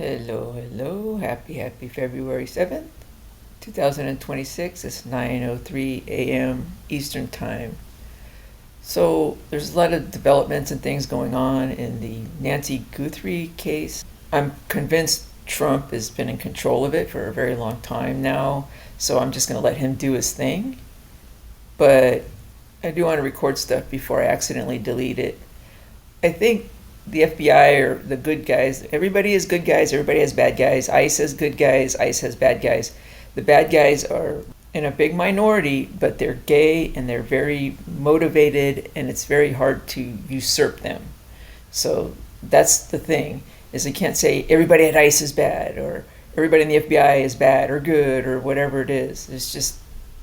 Hello. Happy February 7th, 2026. It's 9:03 a.m. Eastern Time. So there's a lot of developments and things going on in the Nancy Guthrie case. I'm convinced Trump has been in control of it for a very long time now, so I'm just going to let him do his thing. But I do want to record stuff before I accidentally delete it. I think the FBI are the good guys. Everybody is good guys, everybody has bad guys. ICE has good guys, ICE has bad guys. The bad guys are in a big minority, but they're gay and they're very motivated, and it's very hard to usurp them. So that's the thing, is you can't say everybody at ICE is bad or everybody in the FBI is bad or good or whatever it is. It's just,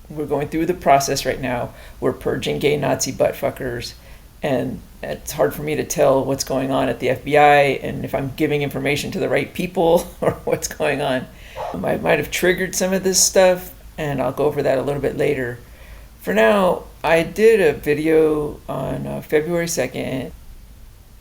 we're going through the process right now. We're purging gay Nazi buttfuckers, and it's hard for me to tell what's going on at the FBI and if I'm giving information to the right people or what's going on. I might have triggered some of this stuff, and I'll go over that a little bit later. For now, I did a video on February 2nd.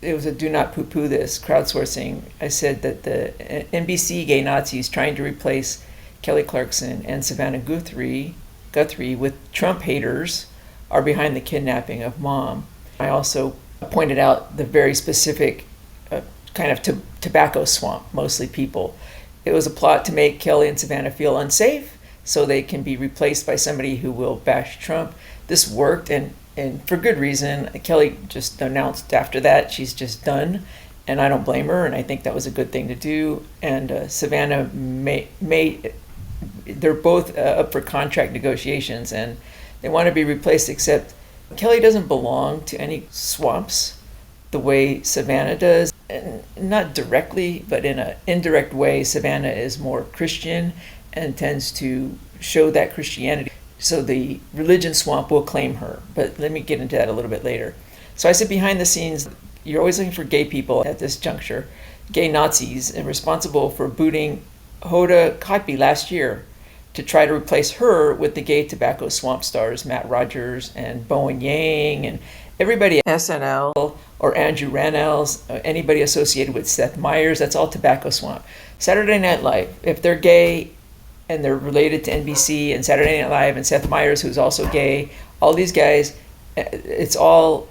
It was a do not poo-poo this, crowdsourcing. I said that the NBC gay Nazis trying to replace Kelly Clarkson and Savannah Guthrie with Trump haters are behind the kidnapping of Mom. I also pointed out the very specific kind of tobacco swamp, mostly people. It was a plot to make Kelly and Savannah feel unsafe so they can be replaced by somebody who will bash Trump. This worked, and for good reason. Kelly just announced after that she's just done, and I don't blame her, and I think that was a good thing to do. And Savannah they're both up for contract negotiations, and they want to be replaced, except Kelly doesn't belong to any swamps the way Savannah does. And not directly, but in an indirect way, Savannah is more Christian and tends to show that Christianity. So the religion swamp will claim her. But let me get into that a little bit later. So I said behind the scenes, you're always looking for gay people at this juncture, gay Nazis, and responsible for booting Hoda Kotb last year to try to replace her with the gay tobacco swamp stars Matt Rogers and Bowen Yang and everybody at SNL or Andrew Rannells, anybody associated with Seth Meyers. That's all tobacco swamp. Saturday Night Live, if they're gay and they're related to NBC and Saturday Night Live and Seth Meyers, who's also gay, all these guys, it's all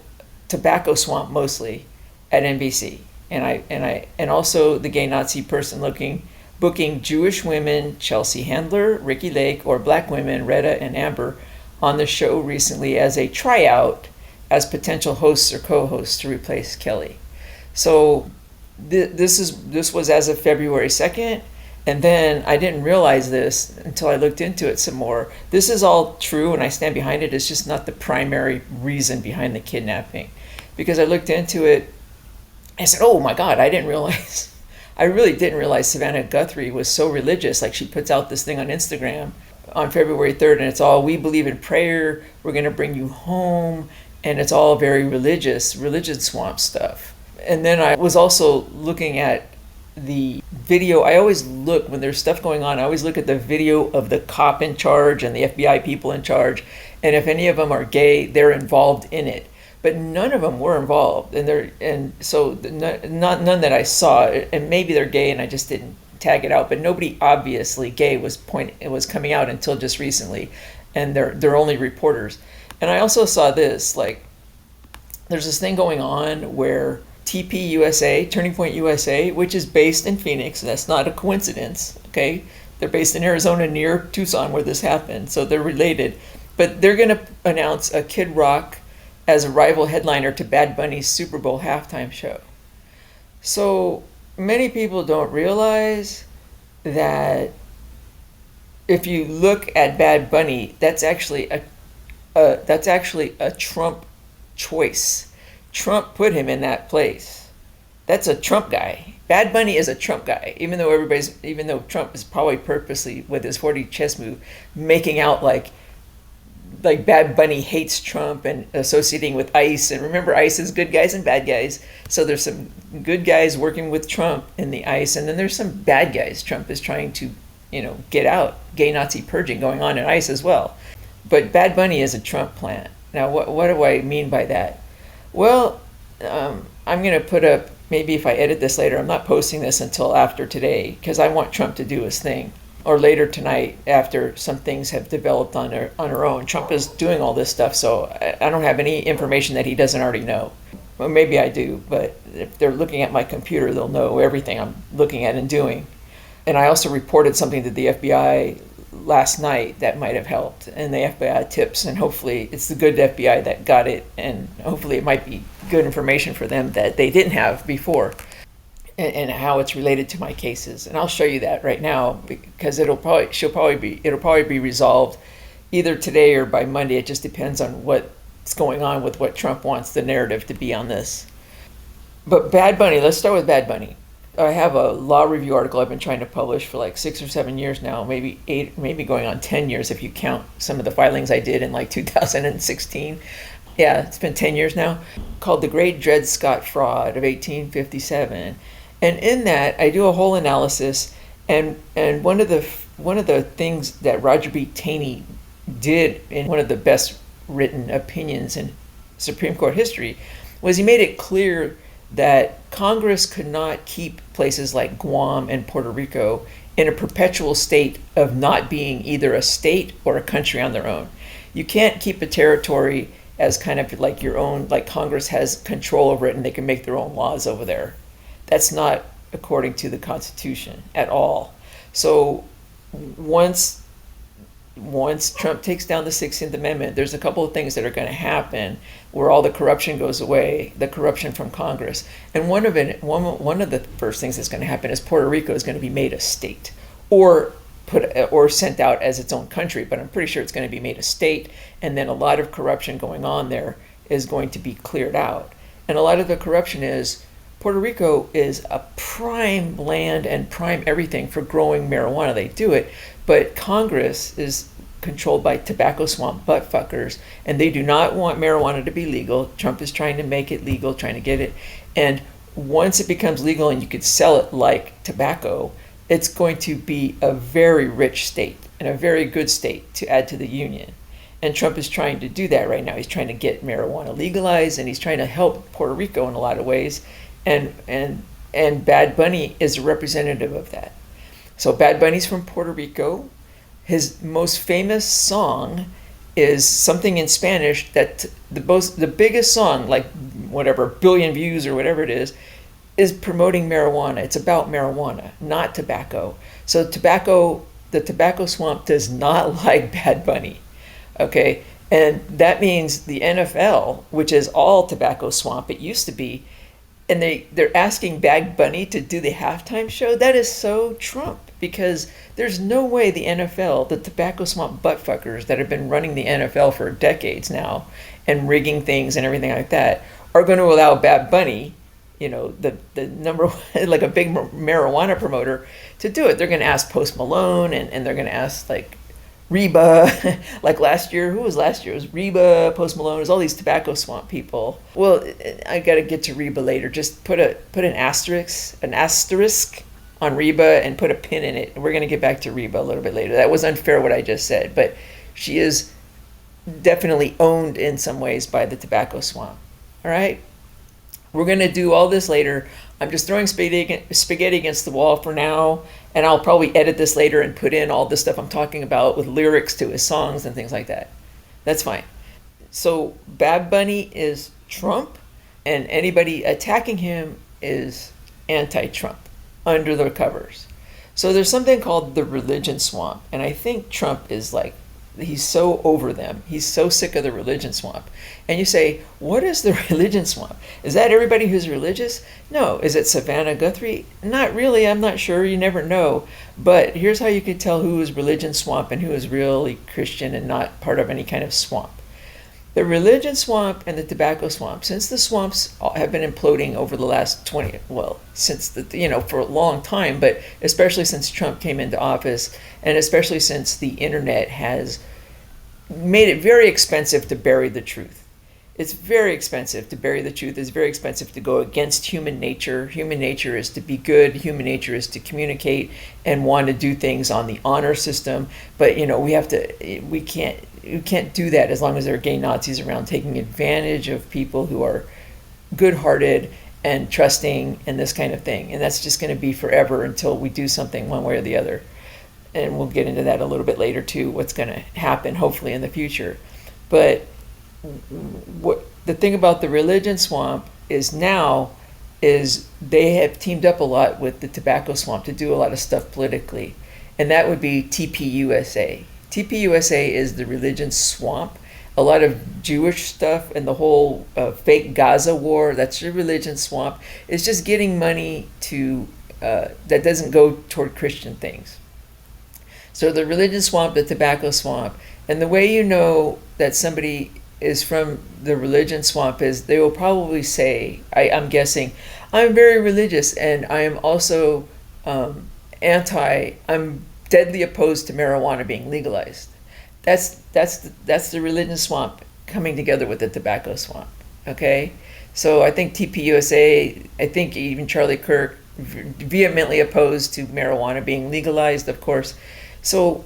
tobacco swamp mostly at NBC. And also the gay Nazi person booking Jewish women, Chelsea Handler, Ricky Lake, or black women, Retta and Amber, on the show recently as a tryout as potential hosts or co-hosts to replace Kelly. So this was as of February 2nd, and then I didn't realize this until I looked into it some more. This is all true, and I stand behind it. It's just not the primary reason behind the kidnapping. Because I looked into it, I said, oh my God, I really didn't realize Savannah Guthrie was so religious. Like, she puts out this thing on Instagram on February 3rd, and it's all, we believe in prayer, we're going to bring you home, and it's all very religion swamp stuff. And then I was also looking at the video. I always look, when there's stuff going on, I always look at the video of the cop in charge and the FBI people in charge, and if any of them are gay, they're involved in it. But none of them were involved, and so none that I saw, and maybe they're gay and I just didn't tag it out, but nobody obviously gay was coming out until just recently, and they're only reporters. And I also saw this, like, there's this thing going on where TP USA, Turning Point USA, which is based in Phoenix, and that's not a coincidence, okay? They're based in Arizona near Tucson where this happened, so they're related. But they're going to announce a Kid Rock as a rival headliner to Bad Bunny's Super Bowl halftime show. So many people don't realize that if you look at Bad Bunny, that's actually a Trump choice. Trump put him in that place. That's a Trump guy. Bad Bunny is a Trump guy, even though Trump is probably purposely, with his 40 chess move, making out like Bad Bunny hates Trump and associating with ICE. And remember, ICE is good guys and bad guys. So there's some good guys working with Trump in the ICE, and then there's some bad guys Trump is trying to, get out. Gay Nazi purging going on in ICE as well. But Bad Bunny is a Trump plant. Now, what do I mean by that? Well, I'm going to put up maybe if I edit this later, I'm not posting this until after today because I want Trump to do his thing. Or later tonight after some things have developed on her own. Trump is doing all this stuff, so I don't have any information that he doesn't already know. Well, maybe I do, but if they're looking at my computer, they'll know everything I'm looking at and doing. And I also reported something to the FBI last night that might have helped, and the FBI tips, and hopefully it's the good FBI that got it, and hopefully it might be good information for them that they didn't have before. And how it's related to my cases, and I'll show you that right now because it'll probably be resolved either today or by Monday. It just depends on what's going on with what Trump wants the narrative to be on this. But Bad Bunny, let's start with Bad Bunny. I have a law review article I've been trying to publish for like 6 or 7 years now, maybe 8, maybe going on 10 years if you count some of the filings I did in like 2016. Yeah, it's been 10 years now, called The Great Dred Scott Fraud of 1857. And in that, I do a whole analysis, and one of the things that Roger B. Taney did in one of the best written opinions in Supreme Court history was he made it clear that Congress could not keep places like Guam and Puerto Rico in a perpetual state of not being either a state or a country on their own. You can't keep a territory as kind of like your own, like Congress has control over it and they can make their own laws over there. That's not according to the Constitution at all. So once Trump takes down the 16th Amendment, there's a couple of things that are going to happen where all the corruption goes away, the corruption from Congress. And one of the first things that's going to happen is Puerto Rico is going to be made a state or sent out as its own country, but I'm pretty sure it's going to be made a state, and then a lot of corruption going on there is going to be cleared out. And a lot of the corruption is Puerto Rico is a prime land and prime everything for growing marijuana. They do it, but Congress is controlled by tobacco swamp buttfuckers, and they do not want marijuana to be legal. Trump is trying to make it legal, trying to get it. And once it becomes legal and you could sell it like tobacco, it's going to be a very rich state and a very good state to add to the union. And Trump is trying to do that right now. He's trying to get marijuana legalized, and he's trying to help Puerto Rico in a lot of ways. And Bad Bunny is a representative of that. So Bad Bunny's from Puerto Rico. His most famous song is something in Spanish that the biggest song, like whatever, billion views or whatever it is promoting marijuana. It's about marijuana, not tobacco. So the tobacco swamp does not like Bad Bunny. Okay, and that means the NFL, which is all tobacco swamp, it used to be, and they're asking Bad Bunny to do the halftime show. That is so Trump, because there's no way the NFL, the tobacco swamp buttfuckers that have been running the NFL for decades now and rigging things and everything like that, are going to allow Bad Bunny, the number one, like a big marijuana promoter, to do it. They're going to ask Post Malone, and they're going to ask like Reba, like last year. Who was last year? It was Reba, Post Malone. It was all these tobacco swamp people. Well, I got to get to Reba later. Just put an asterisk on Reba and put a pin in it. We're going to get back to Reba a little bit later. That was unfair what I just said, but she is definitely owned in some ways by the tobacco swamp. All right? We're going to do all this later. I'm just throwing spaghetti against the wall for now, and I'll probably edit this later and put in all the stuff I'm talking about with lyrics to his songs and things like that. That's fine. So Bad Bunny is Trump, and anybody attacking him is anti-Trump under the covers. So there's something called the religion swamp, and I think Trump is like, he's so over them. He's so sick of the religion swamp. And you say, what is the religion swamp? Is that everybody who's religious? No. Is it Savannah Guthrie? Not really. I'm not sure. You never know. But here's how you can tell who is religion swamp and who is really Christian and not part of any kind of swamp. The religion swamp and the tobacco swamp, since the swamps have been imploding over the last for a long time, but especially since Trump came into office, and especially since the internet has made it very expensive to bury the truth. It's very expensive to bury the truth. It's very expensive to go against human nature. Human nature is to be good. Human nature is to communicate and want to do things on the honor system. But we can't do that as long as there are gay Nazis around taking advantage of people who are good-hearted and trusting and this kind of thing. And that's just going to be forever until we do something one way or the other. And we'll get into that a little bit later too, what's going to happen hopefully in the future. But what the thing about the religion swamp is now is they have teamed up a lot with the tobacco swamp to do a lot of stuff politically. And that would be TPUSA. TPUSA is the religion swamp. A lot of Jewish stuff and the whole fake Gaza war, that's your religion swamp. It's just getting money to that doesn't go toward Christian things. So the religion swamp, the tobacco swamp, and the way you know that somebody is from the religion swamp is they will probably say, I'm guessing, I'm very religious and I am also I'm deadly opposed to marijuana being legalized. That's the religion swamp coming together with the tobacco swamp, okay? So I think TPUSA, I think even Charlie Kirk, vehemently opposed to marijuana being legalized, of course. So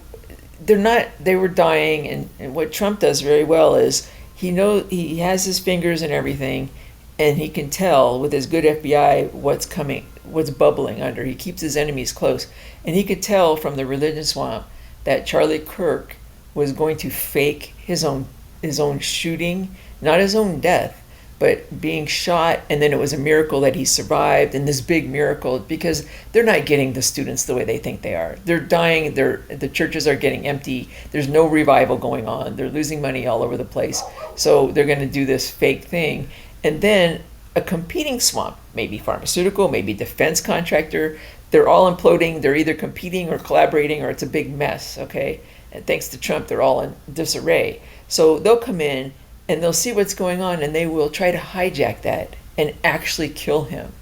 they were dying, and what Trump does very well is he has his fingers in everything, and he can tell with his good FBI what's coming, what's bubbling under. He keeps his enemies close, and he could tell from the religion swamp that Charlie Kirk was going to fake his own shooting, not his own death, but being shot, and then it was a miracle that he survived, and this big miracle, because they're not getting the students the way they think they are. They're dying, the churches are getting empty, there's no revival going on, they're losing money all over the place, so they're going to do this fake thing. And then a competing swamp, maybe pharmaceutical, maybe defense contractor, they're all imploding, they're either competing or collaborating, or it's a big mess, okay? And thanks to Trump, they're all in disarray. So they'll come in and they'll see what's going on, and they will try to hijack that and actually kill him.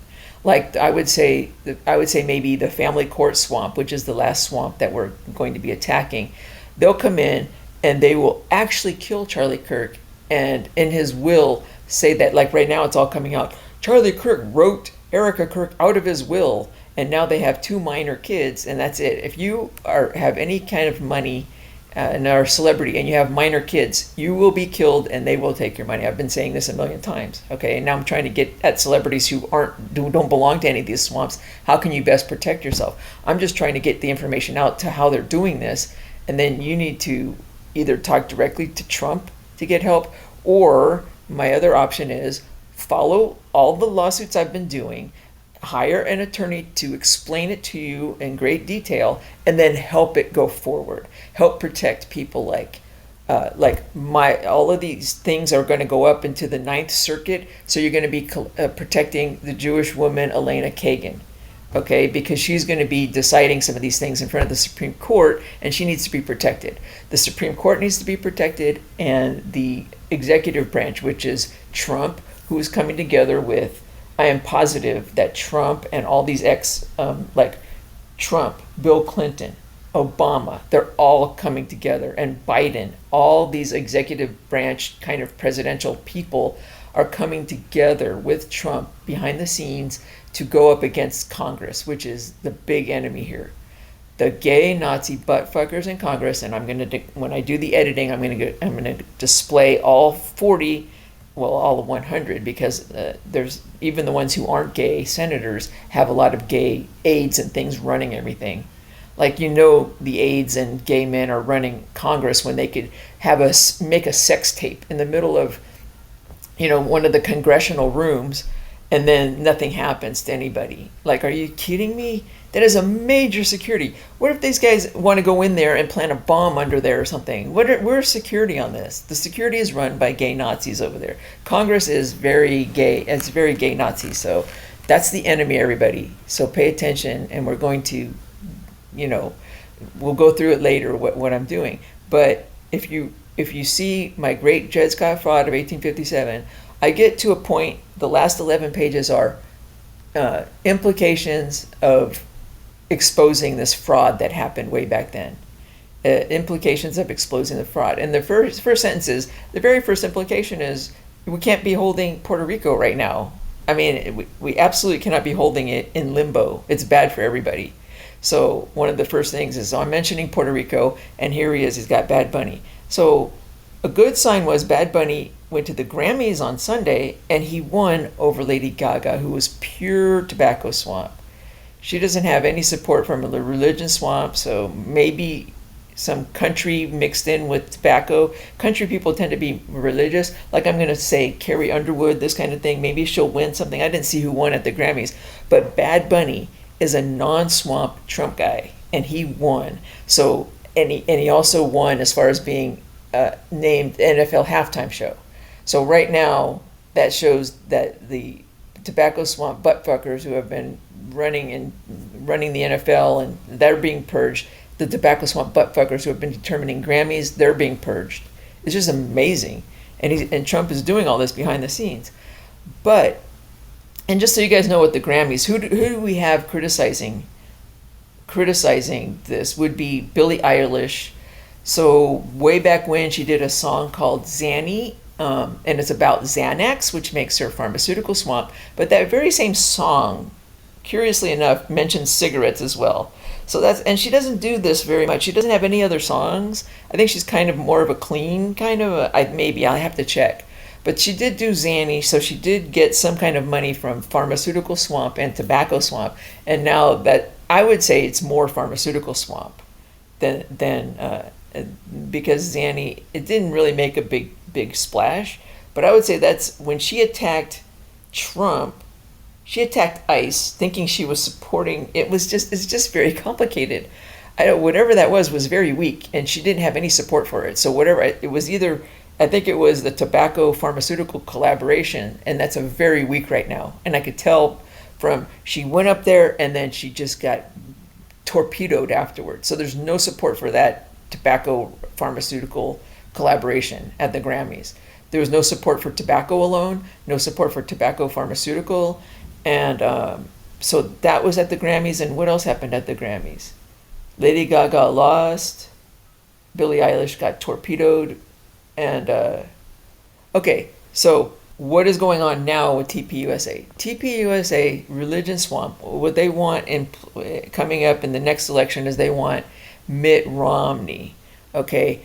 Like I would say maybe the family court swamp, which is the last swamp that we're going to be attacking. They'll come in and they will actually kill Charlie Kirk, and in his will say that, like right now it's all coming out, Charlie Kirk wrote Erica Kirk out of his will, and now they have 2 minor kids, and that's it. If you have any kind of money and are a celebrity and you have minor kids, you will be killed and they will take your money. I've been saying this a million times, okay? And now I'm trying to get at celebrities who don't belong to any of these swamps. How can you best protect yourself? I'm just trying to get the information out to how they're doing this, and then you need to either talk directly to Trump to get help, or my other option is follow all the lawsuits I've been doing, hire an attorney to explain it to you in great detail, and then help it go forward. Help protect people like all of these things are going to go up into the Ninth Circuit, so you're going to be protecting the Jewish woman Elena Kagan, okay? Because she's going to be deciding some of these things in front of the Supreme Court, and she needs to be protected. The Supreme Court needs to be protected, and the executive branch, which is Trump, who is coming together with, I am positive that Trump and all these like Trump, Bill Clinton, Obama, they're all coming together, and Biden, all these executive branch kind of presidential people are coming together with Trump behind the scenes to go up against Congress, which is the big enemy here. The gay Nazi buttfuckers in Congress, and I'm going to, when I do the editing, I'm going to display all 40, well, all of 100, because there's even the ones who aren't gay senators have a lot of gay aides and things running everything. Like, you know, the aides and gay men are running Congress when they could make a sex tape in the middle of, you know, one of the congressional rooms, and then nothing happens to anybody. Like, are you kidding me? That is a major security. What if these guys want to go in there and plant a bomb under there or something? Where's security on this? The security is run by gay Nazis over there. Congress is very gay. It's very gay Nazi. So that's the enemy, everybody. So pay attention, and we're going to, you know, we'll go through it later what I'm doing. But if you see my great Dred Scott fraud of 1857, I get to a point, the last 11 pages are implications of exposing this fraud that happened way back then. Implications of exposing the fraud. And the first sentence is, the very first implication is, we can't be holding Puerto Rico right now. I mean, we absolutely cannot be holding it in limbo. It's bad for everybody. So one of the first things is, I'm mentioning Puerto Rico, and here he is, he's got Bad Bunny. So a good sign was Bad Bunny went to the Grammys on Sunday and he won over Lady Gaga, who was pure tobacco swamp. She doesn't have any support from a religion swamp, so maybe some country mixed in with tobacco. Country people tend to be religious. Like I'm going to say Carrie Underwood, this kind of thing. Maybe she'll win something. I didn't see who won at the Grammys. But Bad Bunny is a non-swamp Trump guy, and he won. So, and he also won as far as being named NFL halftime show. So right now, that shows that the tobacco swamp buttfuckers who have been running the NFL and they're being purged. The tobacco swamp buttfuckers who have been determining Grammys, they're being purged. It's just amazing. And Trump is doing all this behind the scenes. But, and just so you guys know what the Grammys, who do we have criticizing this would be Billie Eilish. So way back when she did a song called Xanny, and it's about Xanax, which makes her pharmaceutical swamp. But that very same song, curiously enough, mentions cigarettes as well. So and she doesn't do this very much. She doesn't have any other songs. I think she's kind of more of a clean kind of maybe I'll have to check. But she did do Xanny, so she did get some kind of money from pharmaceutical swamp and tobacco swamp. And now that I would say it's more pharmaceutical swamp than because Xanny, it didn't really make a big splash. But I would say that's when she attacked Trump. She attacked ICE, thinking she was supporting. It's just very complicated. Whatever that was very weak, and she didn't have any support for it. So whatever it was, either I think it was the tobacco pharmaceutical collaboration, and that's a very weak right now. And I could tell from she went up there and then she just got torpedoed afterwards. So there's no support for that tobacco pharmaceutical collaboration at the Grammys. There was no support for tobacco alone, no support for tobacco pharmaceutical. And so that was at the Grammys. And what else happened at the Grammys? Lady Gaga lost. Billie Eilish got torpedoed. And, okay, so what is going on now with TPUSA? TPUSA, Religion Swamp, what they want coming up in the next election is they want Mitt Romney, okay?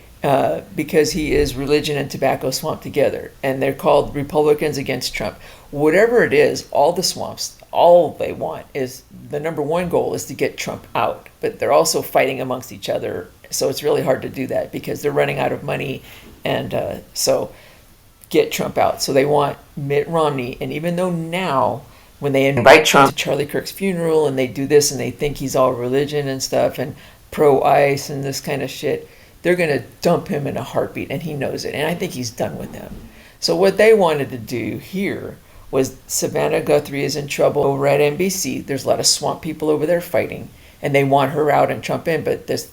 Because he is religion and tobacco swamp together. And they're called Republicans against Trump. Whatever it is, all the swamps, all they want is, the number one goal is to get Trump out. But they're also fighting amongst each other. So it's really hard to do that because they're running out of money. And so get Trump out. So they want Mitt Romney. And even though now, when they invite Trump to Charlie Kirk's funeral and they do this and they think he's all religion and stuff and pro-ICE and this kind of shit, they're going to dump him in a heartbeat, and he knows it. And I think he's done with them. So what they wanted to do here was Savannah Guthrie is in trouble over at NBC. There's a lot of swamp people over there fighting, and they want her out and Trump in. But this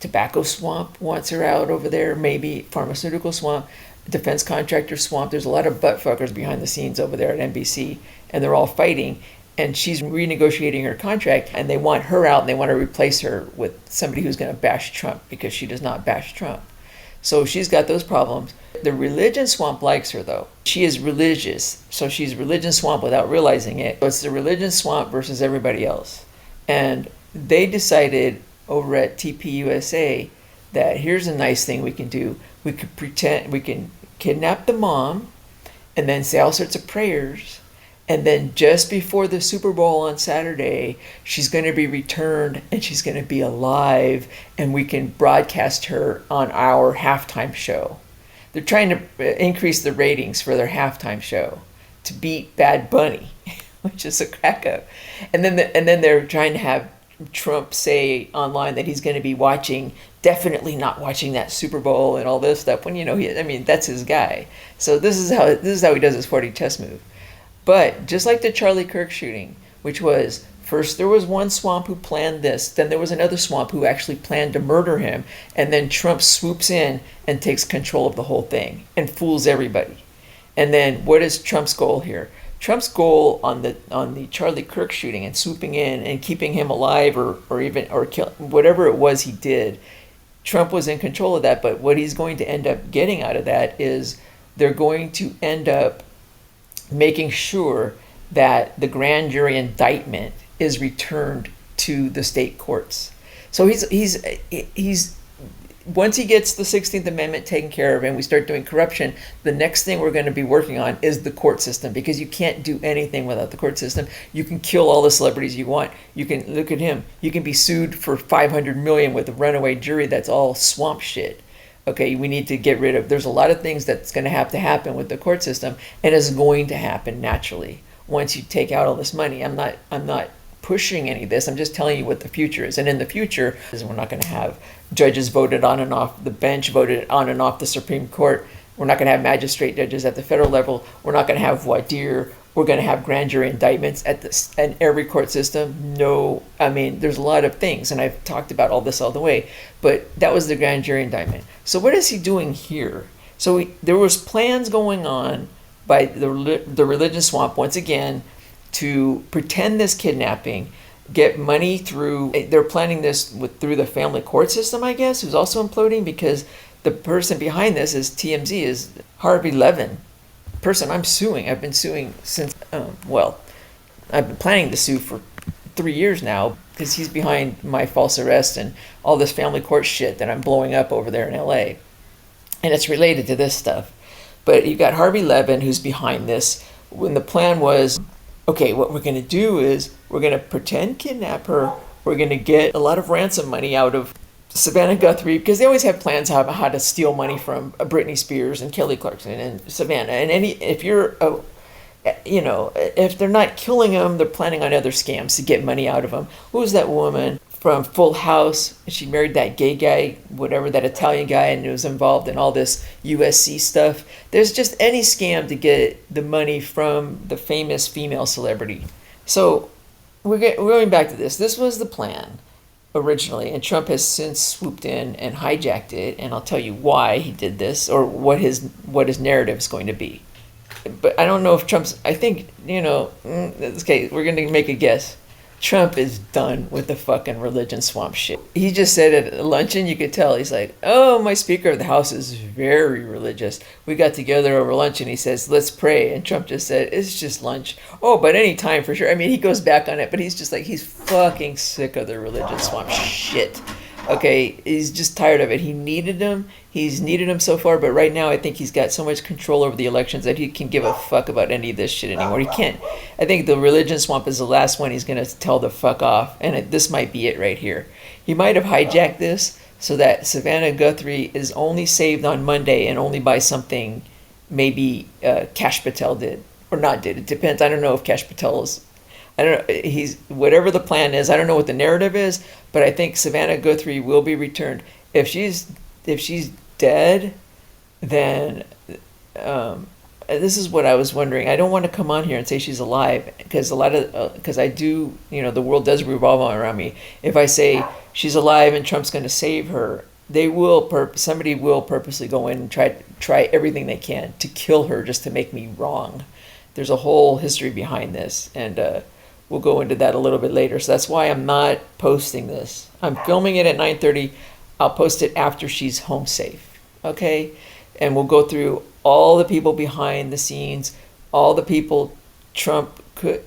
tobacco swamp wants her out over there, maybe pharmaceutical swamp, defense contractor swamp. There's a lot of buttfuckers behind the scenes over there at NBC, and they're all fighting. And she's renegotiating her contract, and they want her out, and they want to replace her with somebody who's going to bash Trump because she does not bash Trump. So she's got those problems. The religion swamp likes her, though. She is religious, so she's religion swamp without realizing it. So it's the religion swamp versus everybody else. And they decided over at TPUSA that here's a nice thing we can do. We could pretend, we can kidnap the mom and then say all sorts of prayers. And then just before the Super Bowl on Saturday, she's going to be returned and she's going to be alive, and we can broadcast her on our halftime show. They're trying to increase the ratings for their halftime show to beat Bad Bunny, which is a crack up. And then they're trying to have Trump say online that he's going to be definitely not watching that Super Bowl and all this stuff. When that's his guy. So this is how he does his 40 chess move. But just like the Charlie Kirk shooting, which was, first there was one swamp who planned this, then there was another swamp who actually planned to murder him, and then Trump swoops in and takes control of the whole thing and fools everybody. And then what is Trump's goal here? Trump's goal on the Charlie Kirk shooting and swooping in and keeping him alive or kill, whatever it was he did, Trump was in control of that. But what he's going to end up getting out of that is they're going to end up making sure that the grand jury indictment is returned to the state courts. So he's once he gets the 16th Amendment taken care of and we start doing corruption, the next thing we're going to be working on is the court system, because you can't do anything without the court system. You can kill all the celebrities you want. You can, look at him, you can be sued for $500 million with a runaway jury. That's all swamp shit. Okay, we need to get rid of, there's a lot of things that's going to happen with the court system, and it's going to happen naturally once you take out all this money. I'm not pushing any of this. I'm just telling you what the future is. And in the future, we're not going to have judges voted on and off the bench, voted on and off the Supreme Court. We're not going to have magistrate judges at the federal level. We're not going to have voir dire. We're going to have grand jury indictments at every court system. No, I mean, there's a lot of things, and I've talked about all this all the way, but that was the grand jury indictment. So what is he doing here? So there was plans going on by the religion swamp, once again, to pretend this kidnapping, get money through, they're planning this through the family court system, I guess, who's also imploding, because the person behind this is TMZ, is Harvey Levin, person I'm suing. I've been suing since, I've been planning to sue for 3 years now, because he's behind my false arrest and all this family court shit that I'm blowing up over there in LA. And it's related to this stuff. But you got Harvey Levin, who's behind this, when the plan was, okay, what we're going to do is we're going to pretend kidnap her. We're going to get a lot of ransom money out of Savannah Guthrie, because they always have plans how to steal money from Britney Spears and Kelly Clarkson and Savannah. And if they're not killing them, they're planning on other scams to get money out of them. Who was that woman from Full House? She married that gay guy, whatever, that Italian guy, and was involved in all this USC stuff. There's just any scam to get the money from the famous female celebrity. So we're going back to this. This was the plan originally, and Trump has since swooped in and hijacked it, and I'll tell you why he did this, or what his narrative is going to be. But I don't know if Trump's, I think, okay, we're going to make a guess. Trump is done with the fucking religion swamp shit. He just said at a luncheon, you could tell, he's like, oh, my Speaker of the House is very religious. We got together over lunch and he says, let's pray. And Trump just said, it's just lunch. Oh, but any time for sure. I mean, he goes back on it, but he's just like, he's fucking sick of the religion swamp shit. Okay, he's just tired of it. He needed him. He's needed him so far, but right now I think he's got so much control over the elections that he can give a fuck about any of this shit anymore. He can't. I think the religion swamp is the last one he's going to tell the fuck off, and this might be it right here. He might have hijacked this so that Savannah Guthrie is only saved on Monday and only by something maybe Kash Patel did or not did. It depends. I don't know if Kash Patel is... I don't know, he's, whatever the plan is, I don't know what the narrative is, but I think Savannah Guthrie will be returned. If she's dead, then this is what I was wondering. I don't want to come on here and say she's alive, because because I do, the world does revolve around me. If I say she's alive and Trump's going to save her, somebody will purposely go in and try everything they can to kill her just to make me wrong. There's a whole history behind this, and we'll go into that a little bit later. So that's why I'm not posting this. I'm filming it at 9:30. I'll post it after she's home safe, okay? And we'll go through all the people behind the scenes, all the people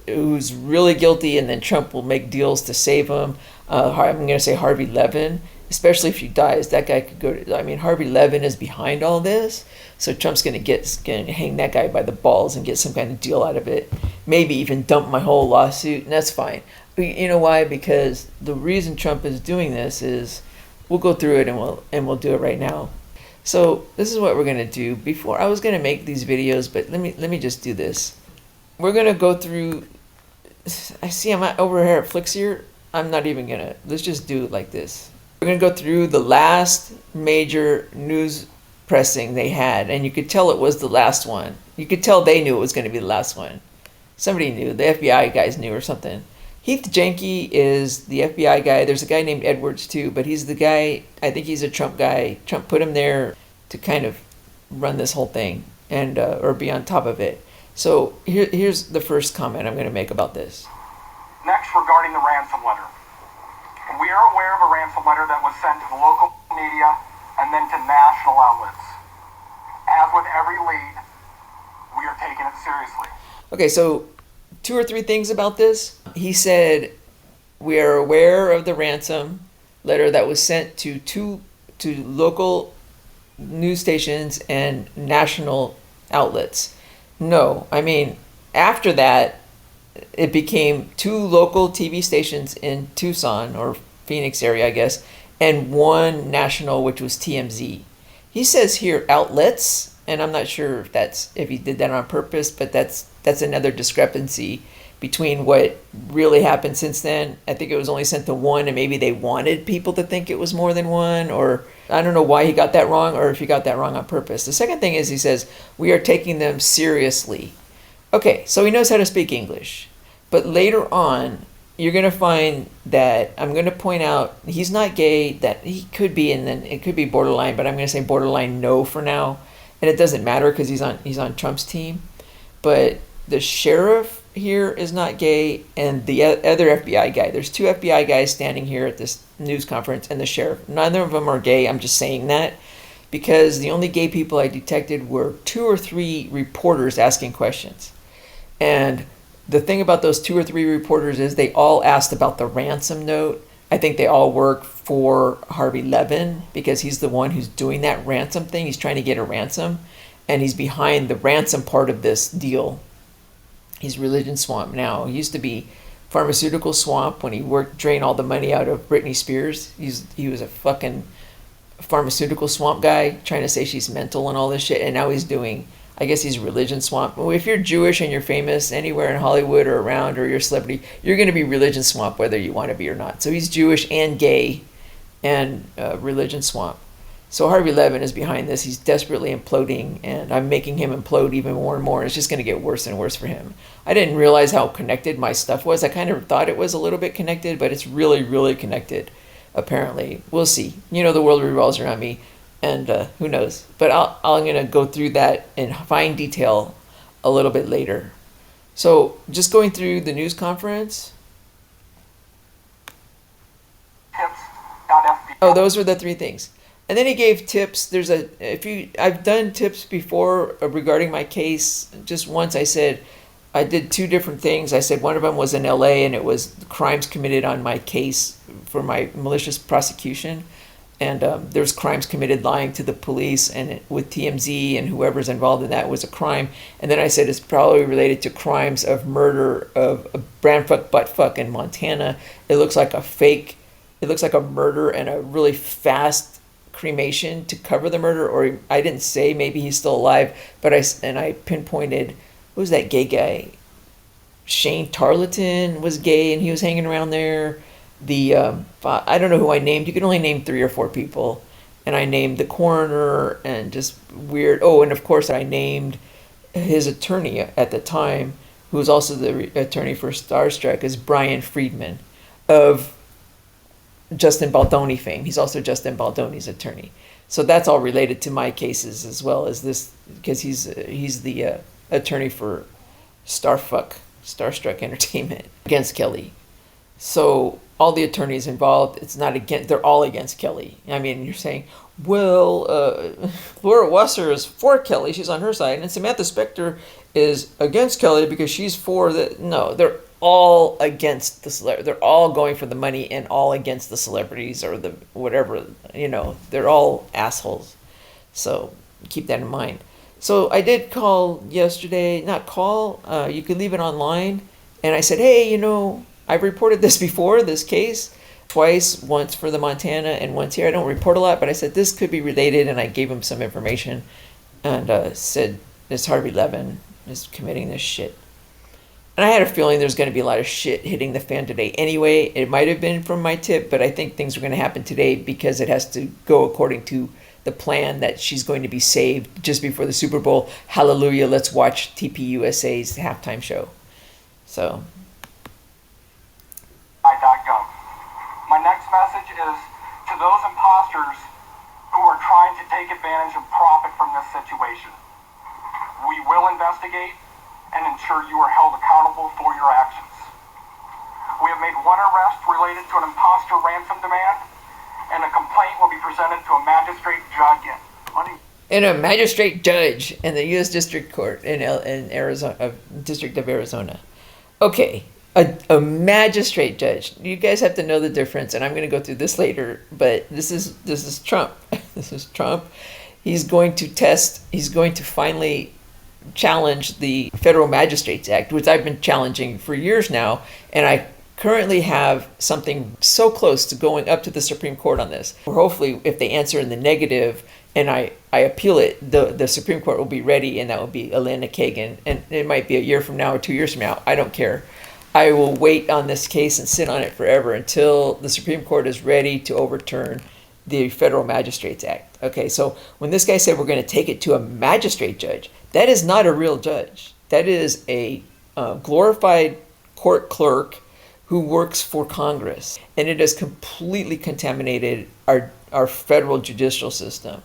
who's really guilty, and then Trump will make deals to save him. I'm going to say Harvey Levin, especially if she dies. That guy could go to... I mean, Harvey Levin is behind all this, so Trump's going to hang that guy by the balls and get some kind of deal out of it. Maybe even dump my whole lawsuit, and that's fine. But you know why? Because the reason Trump is doing this is... We'll go through it, and we'll do it right now. So this is what we're going to do. Before, I was going to make these videos, but let me just do this. We're going to go through... I see I'm over here at Flixier. I'm not even going to... Let's just do it like this. We're going to go through the last major news pressing they had, and you could tell it was the last one. You could tell they knew it was going to be the last one. Somebody knew. The FBI guys knew or something. Heath Jenke is the FBI guy. There's a guy named Edwards too, but he's the guy, I think he's a Trump guy. Trump put him there to kind of run this whole thing and or be on top of it. So here's the first comment I'm going to make about this. Next, regarding the ransom letter. We are aware of a ransom letter that was sent to the local media and then to national outlets. As with every lead, we are taking it seriously. Okay, so 2 or 3 things about this. He said, we are aware of the ransom letter that was sent to to local news stations and national outlets. No, I mean, after that, it became 2 local TV stations in Tucson or Phoenix area, I guess, and 1 national, which was TMZ. He says here outlets, and I'm not sure if he did that on purpose, but that's another discrepancy between what really happened since then. I think it was only sent to 1, and maybe they wanted people to think it was more than 1, or I don't know why he got that wrong, or if he got that wrong on purpose. The second thing is he says, we are taking them seriously. Okay, so he knows how to speak English. But later on, you're going to find that I'm going to point out he's not gay, that he could be, and then it could be borderline, but I'm going to say borderline no for now. And it doesn't matter because he's on Trump's team. But the sheriff here is not gay, and the other FBI guy. There's 2 FBI guys standing here at this news conference, and the sheriff. Neither of them are gay. I'm just saying that because the only gay people I detected were 2 or 3 reporters asking questions. And the thing about those 2 or 3 reporters is they all asked about the ransom note. I think they all work for Harvey Levin because he's the one who's doing that ransom thing. He's trying to get a ransom, and he's behind the ransom part of this deal. He's Religion Swamp now. He used to be Pharmaceutical Swamp when he drained all the money out of Britney Spears. He was a fucking Pharmaceutical Swamp guy trying to say she's mental and all this shit, and now he's doing, I guess he's Religion Swamp. Well, if you're Jewish and you're famous anywhere in Hollywood or around, or you're a celebrity, you're going to be Religion Swamp whether you want to be or not. So he's Jewish and gay and Religion Swamp. So Harvey Levin is behind this. He's desperately imploding, and I'm making him implode even more and more. It's just going to get worse and worse for him. I didn't realize how connected my stuff was. I kind of thought it was a little bit connected, but it's really, really connected, apparently. We'll see. You know, the world revolves around me, and who knows. But I'm going to go through that in fine detail a little bit later. So just going through the news conference. Oh, those were the 3 things. And then he gave tips. I've done tips before regarding my case. Just once I did 2 different things. I said one of them was in LA, and it was crimes committed on my case for my malicious prosecution. And there's crimes committed lying to the police, and with TMZ and whoever's involved in that was a crime. And then I said it's probably related to crimes of murder of Branfuck Buttfuck in Montana. It looks like a murder and a really fast cremation to cover the murder, or I didn't say maybe he's still alive, but I pinpointed, who was that gay guy? Shane Tarleton was gay, and he was hanging around there. I don't know who I named. You can only name 3 or 4 people, and I named the coroner and just weird. Oh, and of course I named his attorney at the time, who was also the attorney for Starstruck, is Brian Freedman of Justin Baldoni fame. He's also Justin Baldoni's attorney. So that's all related to my cases as well as this, because he's the attorney for Starstruck Entertainment against Kelly. So all the attorneys involved, they're all against Kelly. I mean, you're saying, well, Laura Wasser is for Kelly. She's on her side. And Samantha Spector is against Kelly because she's for the... No, they're all against the celebrity. They're all going for the money and all against the celebrities or the whatever, they're all assholes. So keep that in mind. So I did call yesterday, you could leave it online. And I said, hey, I've reported this before, this case, twice, once for the Montana and once here. I don't report a lot, but I said this could be related, and I gave him some information and said this Harvey Levin is committing this shit. And I had a feeling there's going to be a lot of shit hitting the fan today anyway. It might have been from my tip, but I think things are going to happen today because it has to go according to the plan that she's going to be saved just before the Super Bowl. Hallelujah, let's watch TPUSA's halftime show. So... My next message is to those imposters who are trying to take advantage and profit from this situation. We will investigate and ensure you are held accountable for your actions. We have made 1 arrest related to an imposter ransom demand, and a complaint will be presented to a magistrate judge in the U.S. District Court in Arizona, District of Arizona. Okay, A magistrate judge. You guys have to know the difference, and I'm going to go through this later. But this is Trump. This is Trump. He's going to finally challenge the Federal Magistrates Act, which I've been challenging for years now, and I currently have something so close to going up to the Supreme Court on this. Or hopefully, if they answer in the negative and I appeal it, the Supreme Court will be ready, and that will be Elena Kagan. And it might be a year from now or 2 years from now. I don't care. I will wait on this case and sit on it forever until the Supreme Court is ready to overturn the Federal Magistrates Act. Okay, so when this guy said we're going to take it to a magistrate judge, that is not a real judge. That is a glorified court clerk who works for Congress. And it has completely contaminated our federal judicial system.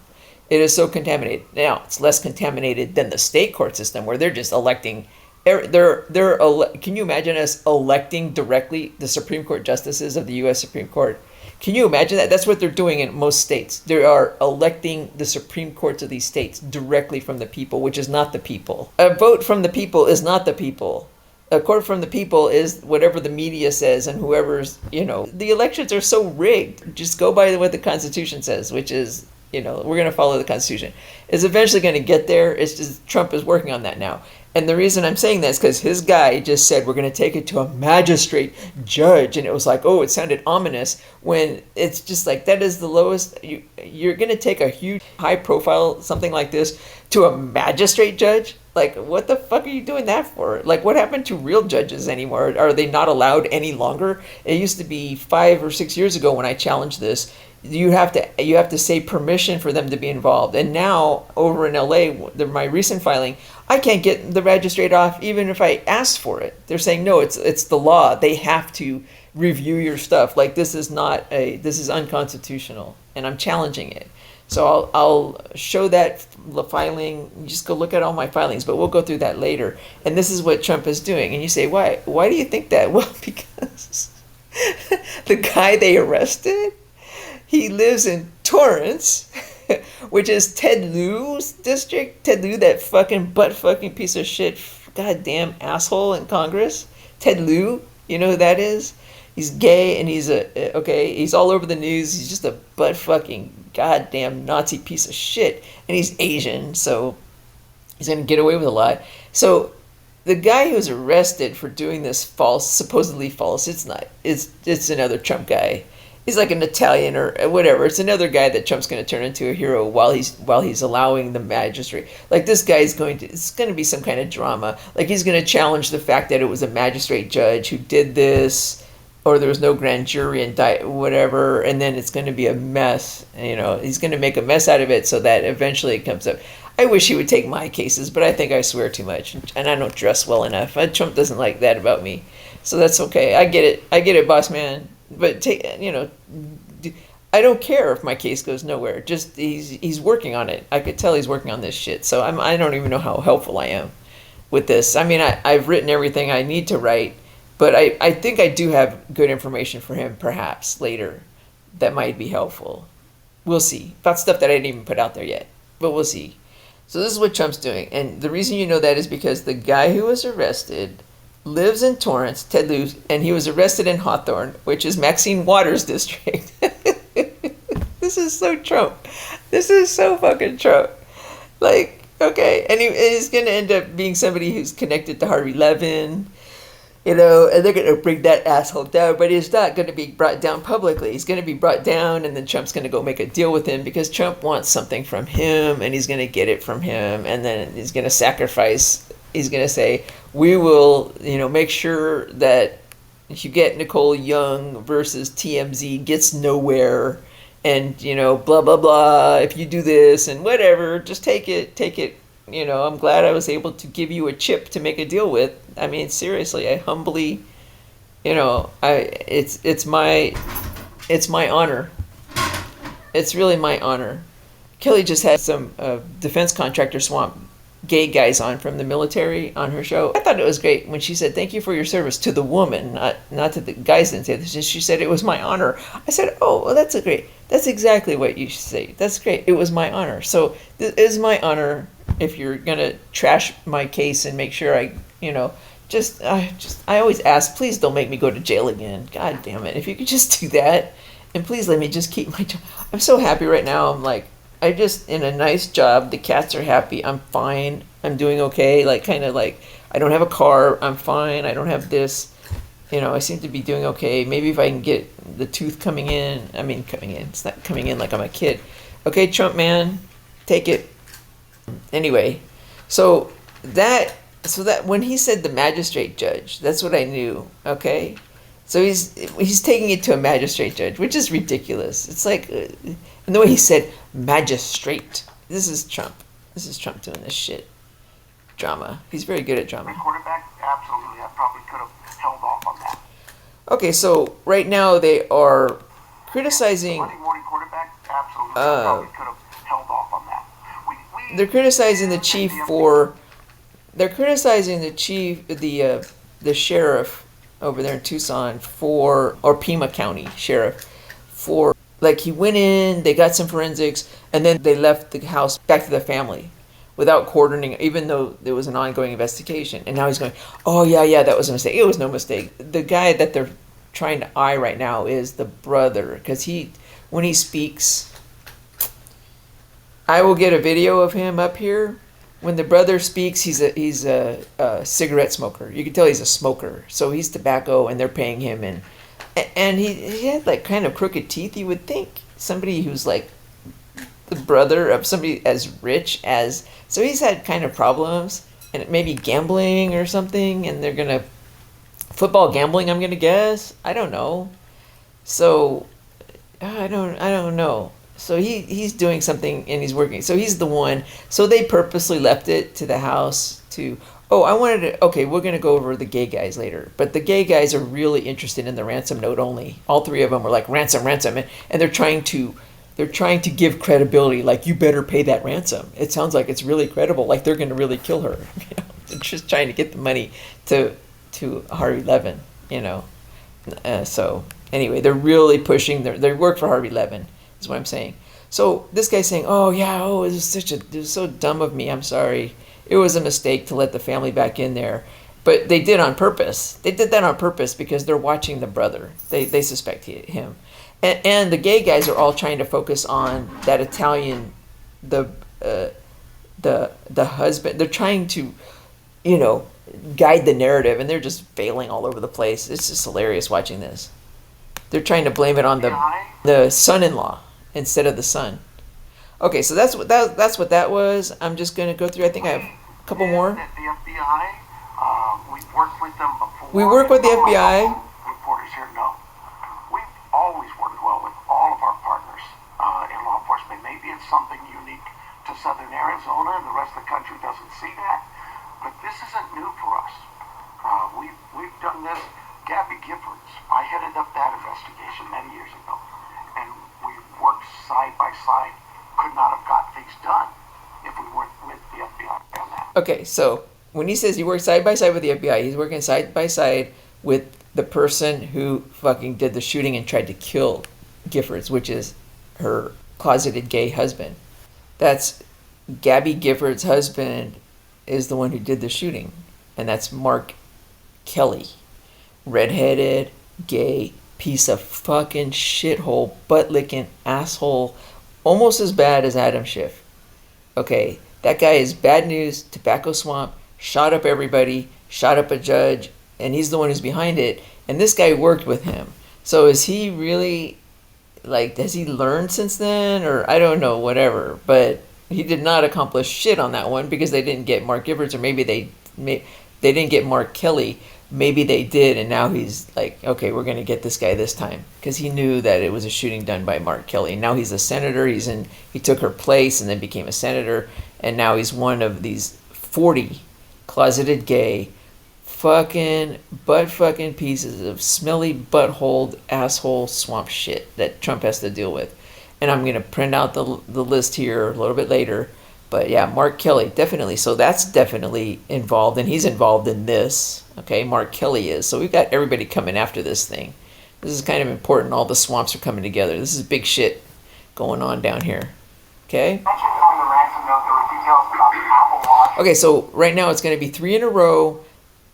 It is so contaminated. Now, it's less contaminated than the state court system, where they're just electing. Can you imagine us electing directly the Supreme Court justices of the U.S. Supreme Court? Can you imagine that? That's what they're doing in most states. They are electing the Supreme Courts of these states directly from the people, which is not the people. A vote from the people is not the people. A court from the people is whatever the media says and whoever's, the elections are so rigged. Just go by what the Constitution says, which is, we're going to follow the Constitution. It's eventually going to get there. It's just Trump is working on that now. And the reason I'm saying that is because his guy just said we're going to take it to a magistrate judge. And it was like, oh, it sounded ominous, when it's just like that is the lowest. You're going to take a huge, high profile, something like this, to a magistrate judge? Like, what the fuck are you doing that for? Like, what happened to real judges anymore? Are they not allowed any longer? It used to be 5 or 6 years ago when I challenged this. You have to say permission for them to be involved. And now over in LA, my recent filing, I can't get the magistrate off even if I ask for it. They're saying no, it's the law. They have to review your stuff. Like, this is unconstitutional, and I'm challenging it. So I'll show that filing. You just go look at all my filings, but we'll go through that later. And this is what Trump is doing. And you say, why? Why do you think that? Well, because the guy they arrested, he lives in Torrance, which is Ted Lieu's district. Ted Lieu, that fucking butt-fucking piece of shit, goddamn asshole in Congress. Ted Lieu, you know who that is? He's gay, and he's all over the news. He's just a butt-fucking goddamn Nazi piece of shit. And he's Asian, so he's going to get away with a lot. So the guy who's arrested for doing this supposedly false, it's not. It's another Trump guy. He's like an Italian or whatever. It's another guy that Trump's going to turn into a hero while he's allowing the magistrate. Like, this guy's it's going to be some kind of drama. Like, he's going to challenge the fact that it was a magistrate judge who did this, or there was no grand jury and whatever, and then it's going to be a mess. He's going to make a mess out of it so that eventually it comes up. I wish he would take my cases, but I think I swear too much, and I don't dress well enough. Trump doesn't like that about me, so that's okay. I get it, boss man. But I don't care if my case goes nowhere. Just he's working on it. I could tell he's working on this shit. So I don't even know how helpful I am with this. I mean, I've written everything I need to write, but I think I do have good information for him perhaps later that might be helpful. We'll see. About stuff that I didn't even put out there yet, but we'll see. So this is what Trump's doing. And the reason you know that is because the guy who was arrested lives in Torrance, Ted Lieu, and he was arrested in Hawthorne, which is Maxine Waters' district. This is so Trump. This is so fucking Trump. Like, okay, and he's going to end up being somebody who's connected to Harvey Levin, and they're going to bring that asshole down, but he's not going to be brought down publicly. He's going to be brought down, and then Trump's going to go make a deal with him because Trump wants something from him, and he's going to get it from him, and then he's going to sacrifice. He's going to say, we will, make sure that if you get Nicole Young versus TMZ gets nowhere, and, blah, blah, blah, if you do this and whatever, just take it. I'm glad I was able to give you a chip to make a deal with. I mean, seriously, I humbly, it's my honor. It's really my honor. Kelly just had some defense contractor swamp gay guys on from the military on her show. I thought it was great when she said, thank you for your service to the woman, not to the guys. Didn't say this. She said, it was my honor. I said, oh, well, that's exactly what you should say. That's great. It was my honor. So this is my honor. If you're going to trash my case and make sure I, I always ask, please don't make me go to jail again. God damn it. If you could just do that, and please let me just keep my job. I'm so happy right now. I'm like, I just in a nice job. The cats are happy. I'm fine. I'm doing okay. Like, kind of like, I don't have a car. I'm fine. I don't have this. I seem to be doing okay. Maybe if I can get the tooth coming in. I mean, coming in. It's not coming in like I'm a kid. Okay, Trump man, take it. Anyway, so that when he said the magistrate judge, that's what I knew. Okay, so he's taking it to a magistrate judge, which is ridiculous. It's like, and the way he said magistrate. This is Trump. This is Trump doing this shit. Drama. He's very good at drama. Quarterback, absolutely. I probably could have held off on that. Okay, so right now they are criticizing. Monday morning quarterback, absolutely. I probably could have held off on that. They're criticizing the chief for. They're criticizing the chief, the sheriff over there in Tucson or Pima County sheriff for, like, he went in, they got some forensics, and then they left the house back to the family without coordinating, even though there was an ongoing investigation. And now he's going, oh yeah, that was a mistake. It was no mistake. The guy that they're trying to eye right now is the brother, because when he speaks, I will get a video of him up here. When the brother speaks, he's a cigarette smoker. You can tell he's a smoker. So he's tobacco, and they're paying him, and he had like kind of crooked teeth. You would think somebody who's like the brother of somebody as rich as. So he's had kind of problems, and maybe gambling or something. And they're gonna football gambling. I'm gonna guess. I don't know. So I don't know. So he's doing something and he's working. So he's the one. So they purposely left it to the house to, we're going to go over the gay guys later. But the gay guys are really interested in the ransom note only. All three of them were like, ransom. And they're trying to give credibility. Like, you better pay that ransom. It sounds like it's really credible. Like they're going to really kill her. They're just trying to get the money to Harvey Levin, So anyway, they're really pushing they work for Harvey Levin. Is what I'm saying. So this guy's saying, it was so dumb of me. I'm sorry. It was a mistake to let the family back in there. But they did on purpose. They did that on purpose because they're watching the brother. They suspect him. And the gay guys are all trying to focus on that Italian, the husband. They're trying to, guide the narrative, and they're just failing all over the place. It's just hilarious watching this. They're trying to blame it on the son-in-law instead of the son. Okay, so that's what that was. I'm just going to go through. I think I have a couple more. The FBI, we've worked with them before. We work with the FBI. Reporters here know. We've always worked well with all of our partners in law enforcement. Maybe it's something unique to Southern Arizona, and the rest of the country doesn't see that. But this isn't new for us. We've done this. Gabby Giffords, I headed up that investigation many years ago, and we worked side by side. Could not have got things done if we weren't with the FBI on that. Okay, so when he says he worked side by side with the FBI, he's working side by side with the person who fucking did the shooting and tried to kill Giffords, which is her closeted gay husband. That's Gabby Giffords' husband is the one who did the shooting, and that's Mark Kelly. Redheaded, gay, piece of fucking shithole, butt-licking asshole, almost as bad as Adam Schiff. Okay, that guy is bad news, tobacco swamp, shot up everybody, shot up a judge, and he's the one who's behind it, and this guy worked with him. So is he really, has he learned since then, or I don't know, whatever, but he did not accomplish shit on that one because they didn't get Mark Giffords, or maybe they didn't get Mark Kelly. Maybe they did, and now he's like, okay, we're going to get this guy this time, because he knew that it was a shooting done by Mark Kelly. Now he's a senator. He took her place and then became a senator, and now he's one of these 40 closeted gay fucking butt-fucking pieces of smelly butthole asshole swamp shit that Trump has to deal with. And I'm going to print out the list here a little bit later. But yeah, Mark Kelly, definitely. So that's definitely involved, and he's involved in this. Okay, Mark Kelly is. So we've got everybody coming after this thing. This is kind of important. All the swamps are coming together. This is big shit going on down here. Okay? Okay, so right now it's going to be 3 in a row.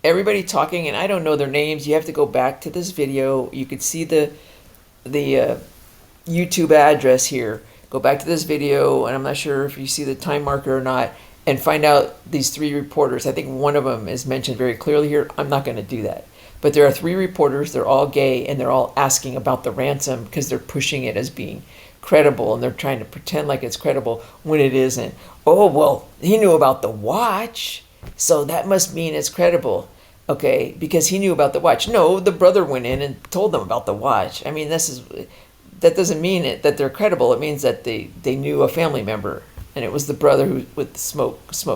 everybody talking, and I don't know their names. You have to go back to this video. You could see the YouTube address here. Go back to this video, and I'm not sure if you see the time marker or not, and find out these 3 reporters. I think one of them is mentioned very clearly here. I'm not going to do that. But there are 3 reporters. They're all gay, and they're all asking about the ransom because they're pushing it as being credible, and they're trying to pretend like it's credible when it isn't. Oh, well, he knew about the watch, so that must mean it's credible. Okay, because he knew about the watch. No, the brother went in and told them about the watch. I mean, that doesn't mean that they're credible. It means that they knew a family member, and it was the brother who with the smokes. And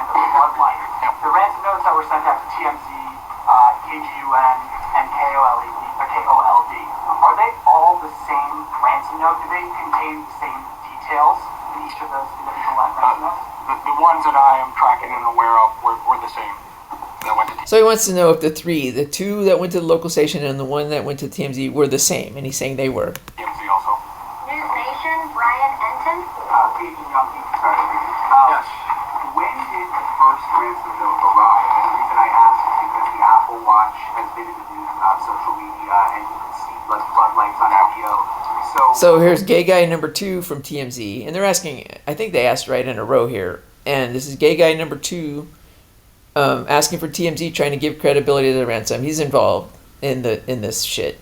the bloodline. The ransom notes that were sent out to TMZ, KGUN, and KOLD, are they all the same ransom note? Do they contain the same details in each of those individual ransom notes? The ones that I am tracking and aware of were the same. So he wants to know if the 2 that went to the local station and the one that went to TMZ were the same, and he's saying they were. TMZ also. News Nation, Brian Enton. Yes. When did the first ransom note arrive? And the reason I ask is because the Apple Watch has been in the news about social media, and you can see like floodlights on video. So here's gay guy number 2 from TMZ, and they're asking, I think they asked right in a row here, and this is gay guy number 2 asking for TMZ, trying to give credibility to the ransom. He's involved in this shit.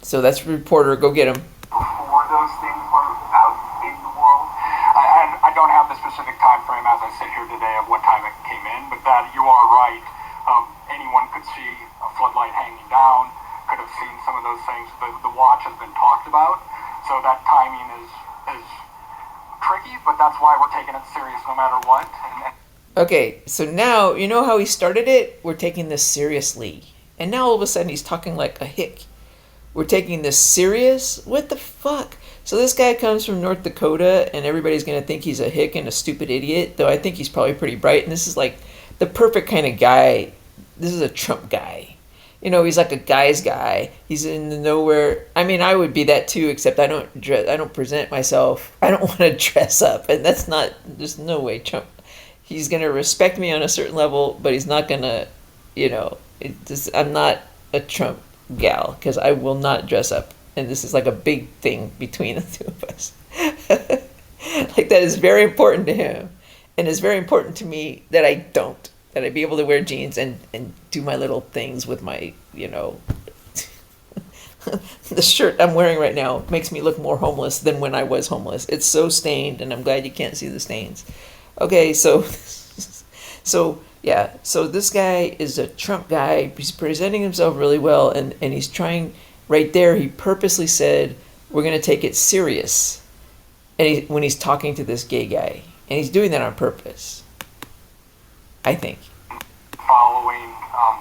So that's reporter, go get him. Before those things were out in the world, I don't have the specific time frame as I sit here today of what time it came in, but that you are right. Anyone could see a floodlight hanging down, could have seen some of those things. The watch has been talked about, so that timing is tricky, but that's why we're taking it serious no matter what. Okay, so now, you know how he started it? We're taking this seriously. And now all of a sudden he's talking like a hick. We're taking this serious? What the fuck? So this guy comes from North Dakota, and everybody's going to think he's a hick and a stupid idiot, though I think he's probably pretty bright. And this is like the perfect kind of guy. This is a Trump guy. You know, he's like a guy's guy. He's in the nowhere. I mean, I would be that too, except I don't present myself. I don't want to dress up, and that's not. There's no way Trump. He's gonna respect me on a certain level, but he's not gonna, I'm not a Trump gal because I will not dress up, and this is like a big thing between the 2 of us. Like that is very important to him, and it's very important to me that I don't. That I be able to wear jeans and do my little things with my, the shirt I'm wearing right now makes me look more homeless than when I was homeless. It's so stained, and I'm glad you can't see the stains. Okay, so this guy is a Trump guy. He's presenting himself really well, and he's trying, right there, he purposely said, we're going to take it serious, and when he's talking to this gay guy. And he's doing that on purpose, I think. Following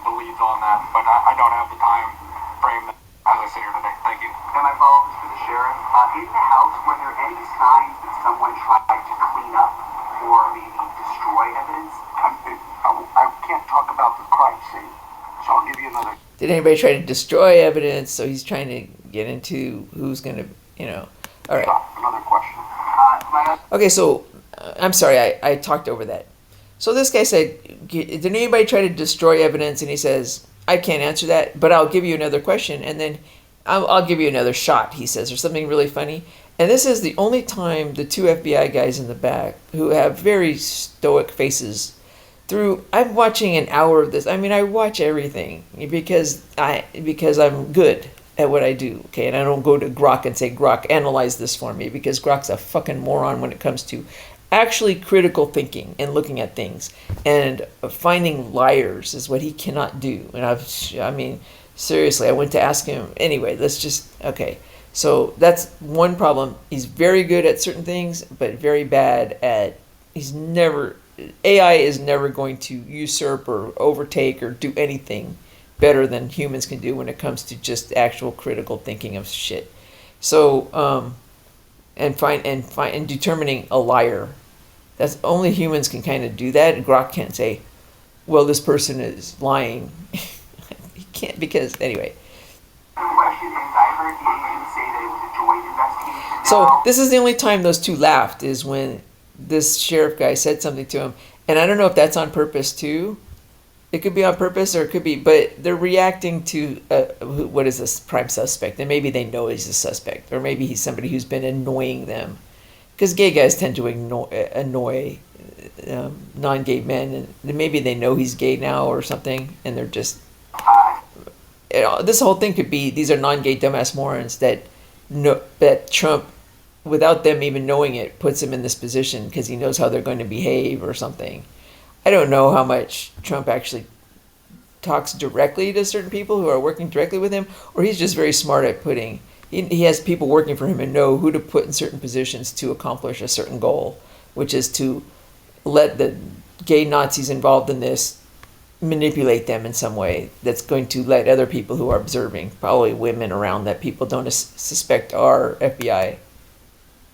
the leads on that, but I don't have the time frame as I sit here today. Thank you. And my follow-up is for the sheriff. In the house, were there any signs that someone tried to clean up or maybe destroy evidence? I can't talk about the crime scene, so I'll give you another. Did anybody try to destroy evidence? So he's trying to get into who's going to, all right. Another question. Okay, so I'm sorry, I talked over that. So this guy said, did anybody try to destroy evidence? And he says, I can't answer that, but I'll give you another question, and then I'll give you another shot, he says, or something really funny. And this is the only time the 2 FBI guys in the back, who have very stoic faces, I'm watching an hour of this. I mean, I watch everything because I'm good at what I do, okay? And I don't go to Grok and say, Grok, analyze this for me, because Grok's a fucking moron when it comes to actually critical thinking and looking at things. And finding liars is what he cannot do. And seriously, I went to ask him. Anyway, okay. So that's one problem. He's very good at certain things, but very bad at, AI is never going to usurp or overtake or do anything better than humans can do when it comes to just actual critical thinking of shit. So, and determining a liar. That's only humans can kind of do that. Grok can't say, well, this person is lying. He can't, because, anyway. So this is the only time those 2 laughed, is when this sheriff guy said something to him, And I don't know if that's on purpose too. It could be on purpose or it could be, but they're reacting to what is this prime suspect, and maybe they know he's a suspect, or maybe he's somebody who's been annoying them, because gay guys tend to annoy non-gay men, and maybe they know he's gay now or something, and they're just. This whole thing could be these are non-gay dumbass morons that Trump, without them even knowing it, puts him in this position because he knows how they're going to behave or something. I don't know how much Trump actually talks directly to certain people who are working directly with him, or he's just very smart at putting. He has people working for him and know who to put in certain positions to accomplish a certain goal, which is to let the gay Nazis involved in this manipulate them in some way that's going to let other people who are observing, probably women around that people don't suspect are FBI,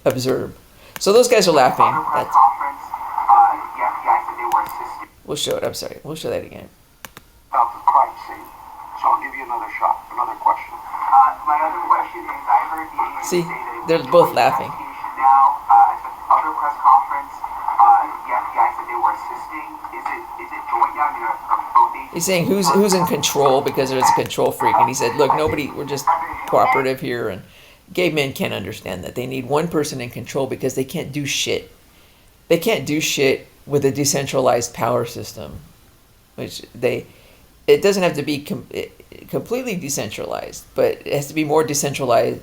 observe. So those guys are laughing. That's, we'll show it. I'm sorry. We'll show that again. About the crime scene. So I'll give you another shot, another question. My other question is, I heard the agency See, say that they're both laughing. Now, I said the other press conference, the FBI said they were assisting. Is it joint now? I mean, are both agencies? He's saying who's in control because there's a control freak, and he said, look, nobody, we're just cooperative here, and gay men can't understand that. They need one person in control because they can't do shit. They can't do shit with a decentralized power system, which it doesn't have to be completely decentralized, but it has to be more decentralized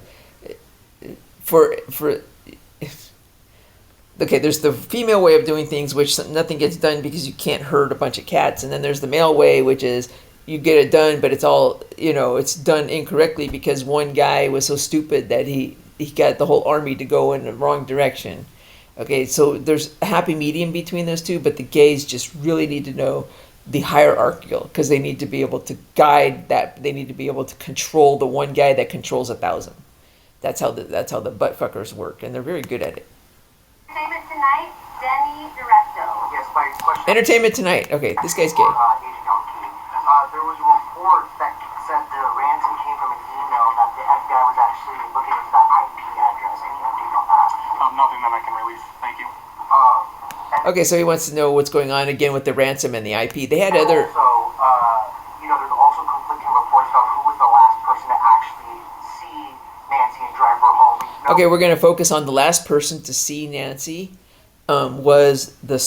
okay, there's the female way of doing things, which nothing gets done because you can't herd a bunch of cats, and then there's the male way, which is you get it done, but it's all, it's done incorrectly because one guy was so stupid that he got the whole army to go in the wrong direction. Okay, so there's a happy medium between those two, but the gays just really need to know the hierarchical, because they need to be able to guide that. They need to be able to control the one guy that controls 1,000. That's how the buttfuckers work, and they're very good at it. Entertainment Tonight, Denny Directo. Yes, my question. Entertainment Tonight. Okay, this guy's gay. There was a report that said the ransom came from an email that the FBI was actually looking into that IP address. Any update on that? Nothing that I can release. Thank you. Okay, so he wants to know what's going on again with the ransom and the IP. They had other. Also, there's also conflicting reports about who was the last person to actually see Nancy and drive her home. Okay, we're going to focus on the last person to see Nancy. Was the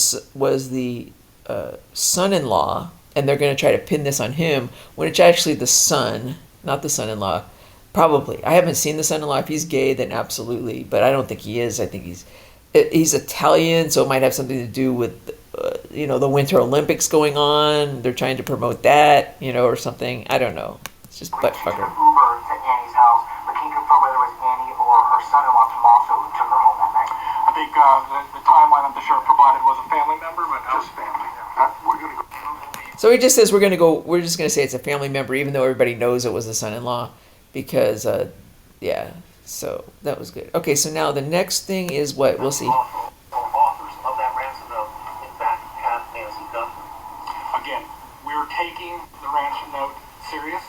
son-in-law, and they're going to try to pin this on him when it's actually the son, not the son-in-law. Probably. I haven't seen the son-in-law. If he's gay, then absolutely, but I don't think he is. I think he's Italian, so it might have something to do with the Winter Olympics going on. They're trying to promote that, or something. I don't know. It's just buttfucker. Uber to Annie's house, but can you confirm whether it was Annie or her son-in-law Tommaso who took her home that night? I think the timeline that the sheriff provided was a family member, but just family. We're going to go. So he just says we're just going to say it's a family member, even though everybody knows it was the son-in-law, because so that was good. Okay, so now the next thing is what? We'll see. Authors of that ransom note, in fact, have Nancy Guthrie. Again, we're taking the ransom note serious.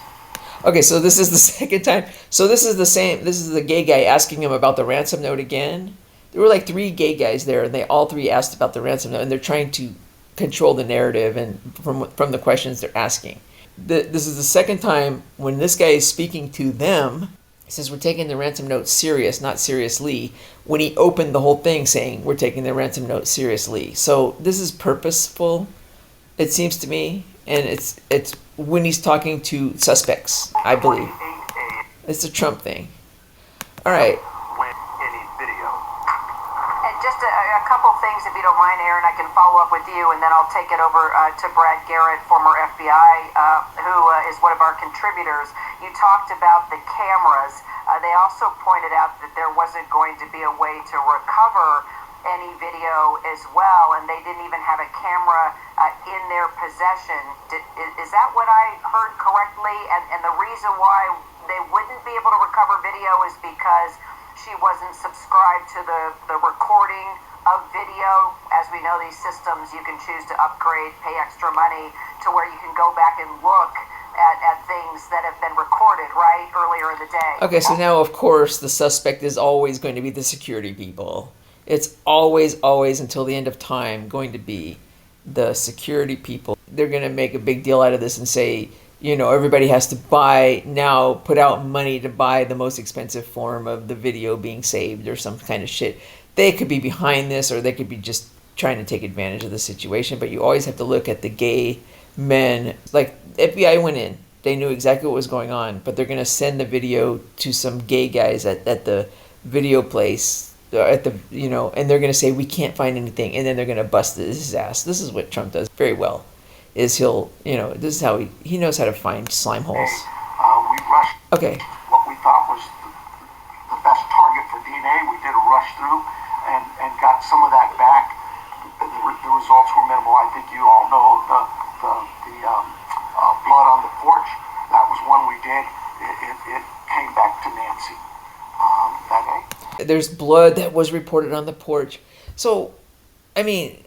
Okay, so this is the second time. So this is the same. This is the gay guy asking him about the ransom note again. There were like 3 gay guys there, and they all 3 asked about the ransom note, and they're trying to control the narrative and from the questions they're asking. This is the second time when this guy is speaking to them. He says, we're taking the ransom note serious, not seriously, when he opened the whole thing saying, we're taking the ransom note seriously. So this is purposeful, it seems to me, and it's when he's talking to suspects, I believe. It's a Trump thing. All right. Just a couple things, if you don't mind, Aaron. I can follow up with you, and then I'll take it over to Brad Garrett, former FBI, who is one of our contributors. You talked about the cameras. They also pointed out that there wasn't going to be a way to recover any video as well, and they didn't even have a camera in their possession. Is that what I heard correctly? And the reason why they wouldn't be able to recover video is because she wasn't subscribed to the recording of video. As we know, these systems, you can choose to upgrade, pay extra money to where you can go back and look at things that have been recorded, right, earlier in the day. Okay, so now, of course, the suspect is always going to be the security people. It's always, always, until the end of time, going to be the security people, they're going to make a big deal out of this and say, everybody has to put out money to buy the most expensive form of the video being saved or some kind of shit. They could be behind this, or they could be just trying to take advantage of the situation. But you always have to look at the gay men. Like, FBI went in. They knew exactly what was going on, but they're going to send the video to some gay guys at the video place, and they're going to say, we can't find anything. And then they're going to bust his ass. This is what Trump does very well, is this is how he knows how to find slime holes. We rushed what we thought was the best target for DNA. We did a rush through and got some of that back. The results were minimal. I think you all know the blood on the porch. That was one we did. It came back to Nancy that day. There's blood that was reported on the porch. So, I mean,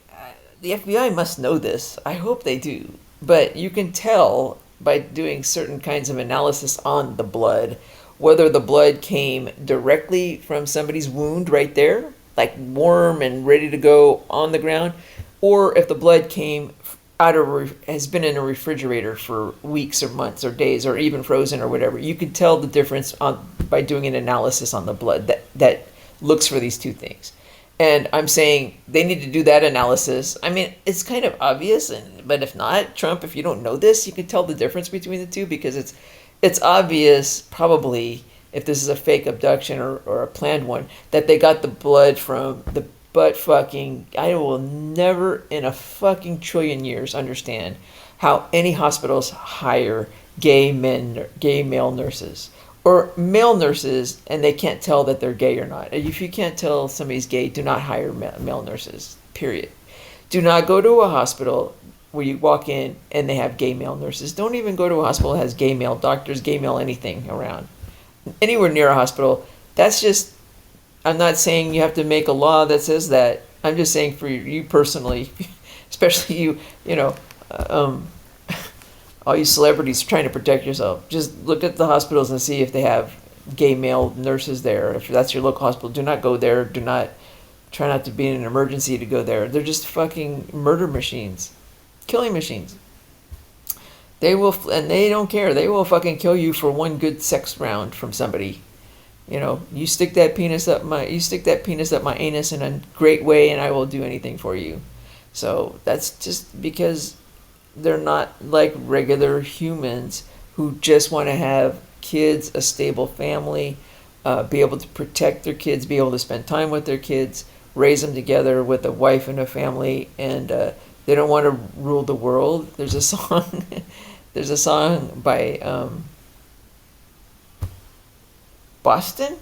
the FBI must know this. I hope they do. But you can tell by doing certain kinds of analysis on the blood whether the blood came directly from somebody's wound right there, like warm and ready to go on the ground, or if the blood came has been in a refrigerator for weeks or months or days or even frozen or whatever. You can tell the difference by doing an analysis on the blood that looks for these two things. And I'm saying they need to do that analysis. I mean, it's kind of obvious, but if not, Trump, if you don't know this, you can tell the difference between the two, because it's obvious, probably, if this is a fake abduction or a planned one, that they got the blood from the buttfucking. I will never in a fucking trillion years understand how any hospitals hire gay male nurses. Or male nurses, and they can't tell that they're gay or not. If you can't tell somebody's gay, do not hire male nurses, period. Do not go to a hospital where you walk in and they have gay male nurses. Don't even go to a hospital that has gay male doctors, gay male anything around. Anywhere near a hospital, that's just, I'm not saying you have to make a law that says that. I'm just saying for you personally, especially all you celebrities trying to protect yourself, just look at the hospitals and see if they have gay male nurses there. If that's your local hospital, do not go there. Try not to be in an emergency to go there. They're just fucking murder machines, killing machines. They will, and they don't care. They will fucking kill you for one good sex round from somebody. You stick that penis up my anus in a great way, and I will do anything for you. So that's just because they're not like regular humans who just want to have kids, a stable family, be able to protect their kids, be able to spend time with their kids, raise them together with a wife and a family, and they don't want to rule the world. There's a song by Boston.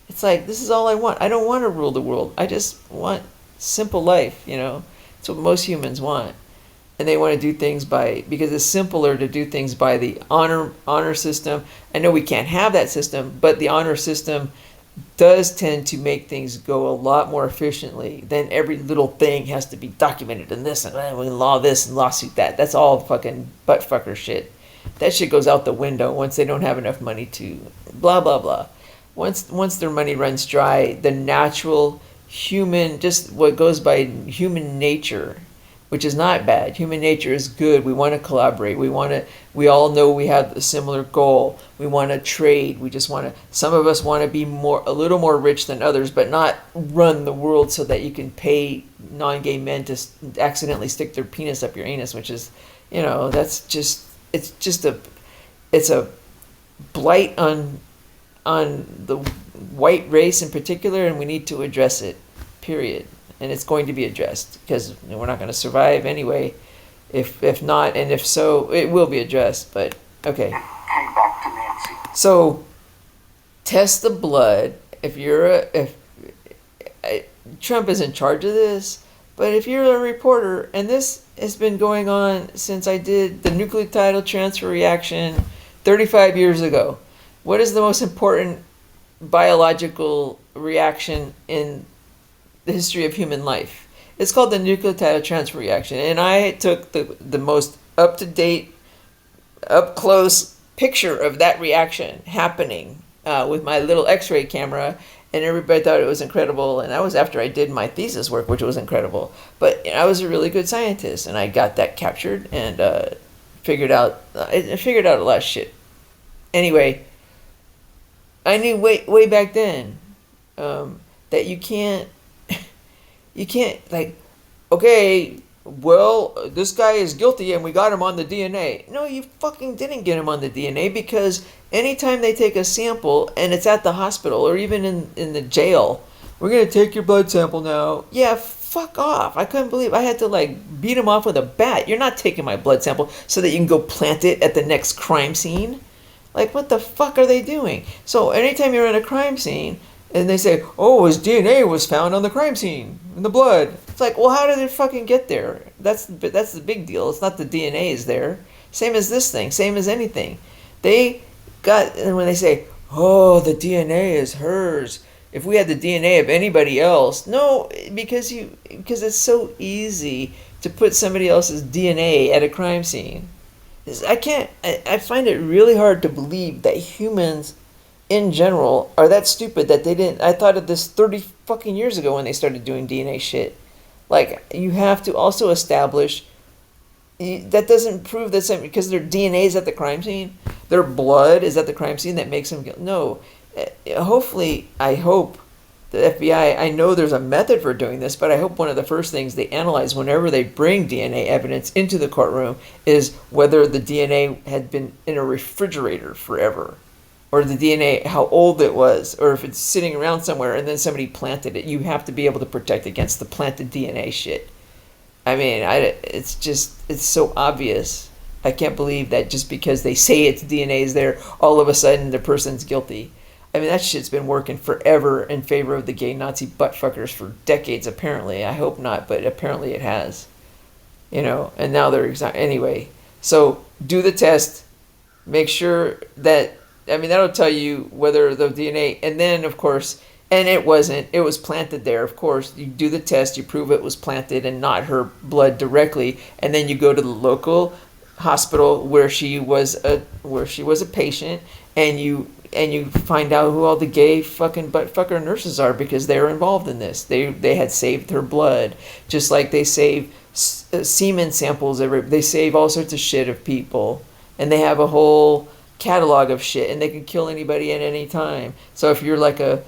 It's like, this is all I want. I don't want to rule the world. I just want simple life, It's what most humans want. And they want to do things because it's simpler to do things by the honor system. I know we can't have that system, but the honor system does tend to make things go a lot more efficiently. Then every little thing has to be documented in this, and we law this and lawsuit that. That's all fucking buttfucker shit. That shit goes out the window once they don't have enough money to blah, blah, blah. Once their money runs dry, the natural human, just what goes by human nature, which is not bad. Human nature is good. We want to collaborate. We all know we have a similar goal. We want to trade. Some of us want to be a little more rich than others, but not run the world so that you can pay non-gay men to accidentally stick their penis up your anus, which is, it's a blight on the white race in particular, and we need to address it, period. And it's going to be addressed, because we're not going to survive anyway. If not, and if so, it will be addressed. But okay. It came back to Nancy. So, test the blood. Trump is in charge of this, but if you're a reporter, and this has been going on since I did the nucleotide transfer reaction 35 years ago. What is the most important biological reaction in the history of human life? It's called the nucleotide transfer reaction, and I took the most up-to-date, up-close picture of that reaction happening with my little X-ray camera, and everybody thought it was incredible. And that was after I did my thesis work, which was incredible. But I was a really good scientist, and I got that captured and figured out a lot of shit. Anyway, I knew way back then that you can't like, okay, well, this guy is guilty and we got him on the DNA. No, you fucking didn't get him on the DNA, because anytime they take a sample and it's at the hospital or even in the jail, we're going to take your blood sample now. Yeah, fuck off. I couldn't believe I had to like beat him off with a bat. You're not taking my blood sample so that you can go plant it at the next crime scene. Like, what the fuck are they doing? So anytime you're in a crime scene and they say, oh, his DNA was found on the crime scene in the blood. It's like, well, how did it fucking get there? That's the big deal. It's not the DNA is there. Same as this thing. Same as anything. They got, and when they say, oh, the DNA is hers. If we had the DNA of anybody else, no, because it's so easy to put somebody else's DNA at a crime scene. I find it really hard to believe that humans in general are that stupid that they didn't. I thought of this 30 fucking years ago when they started doing DNA shit. Like, you have to also establish that doesn't prove that something, because their DNA is at the crime scene, their blood is at the crime scene, that makes them guilty. No, hopefully, I hope the FBI, I know there's a method for doing this, but I hope one of the first things they analyze whenever they bring DNA evidence into the courtroom is whether the DNA had been in a refrigerator forever, or the DNA, how old it was, or if it's sitting around somewhere and then somebody planted it. You have to be able to protect against the planted DNA shit. I mean, it's so obvious. I can't believe that just because they say it's DNA is there, all of a sudden the person's guilty. I mean, that shit's been working forever in favor of the gay Nazi buttfuckers for decades, apparently. I hope not, but apparently it has. You know, and now they're anyway. So do the test. Make sure that, I mean, that'll tell you whether the DNA, and then, of course, and it was planted there, of course. You do the test, you prove it was planted and not her blood directly, and then you go to the local hospital where she was a patient, and you find out who all the gay fucking buttfucker nurses are, because they're involved in this. They had saved her blood, just like they save semen samples. They save all sorts of shit of people, and they have a whole catalog of shit, and they can kill anybody at any time. So if you're like a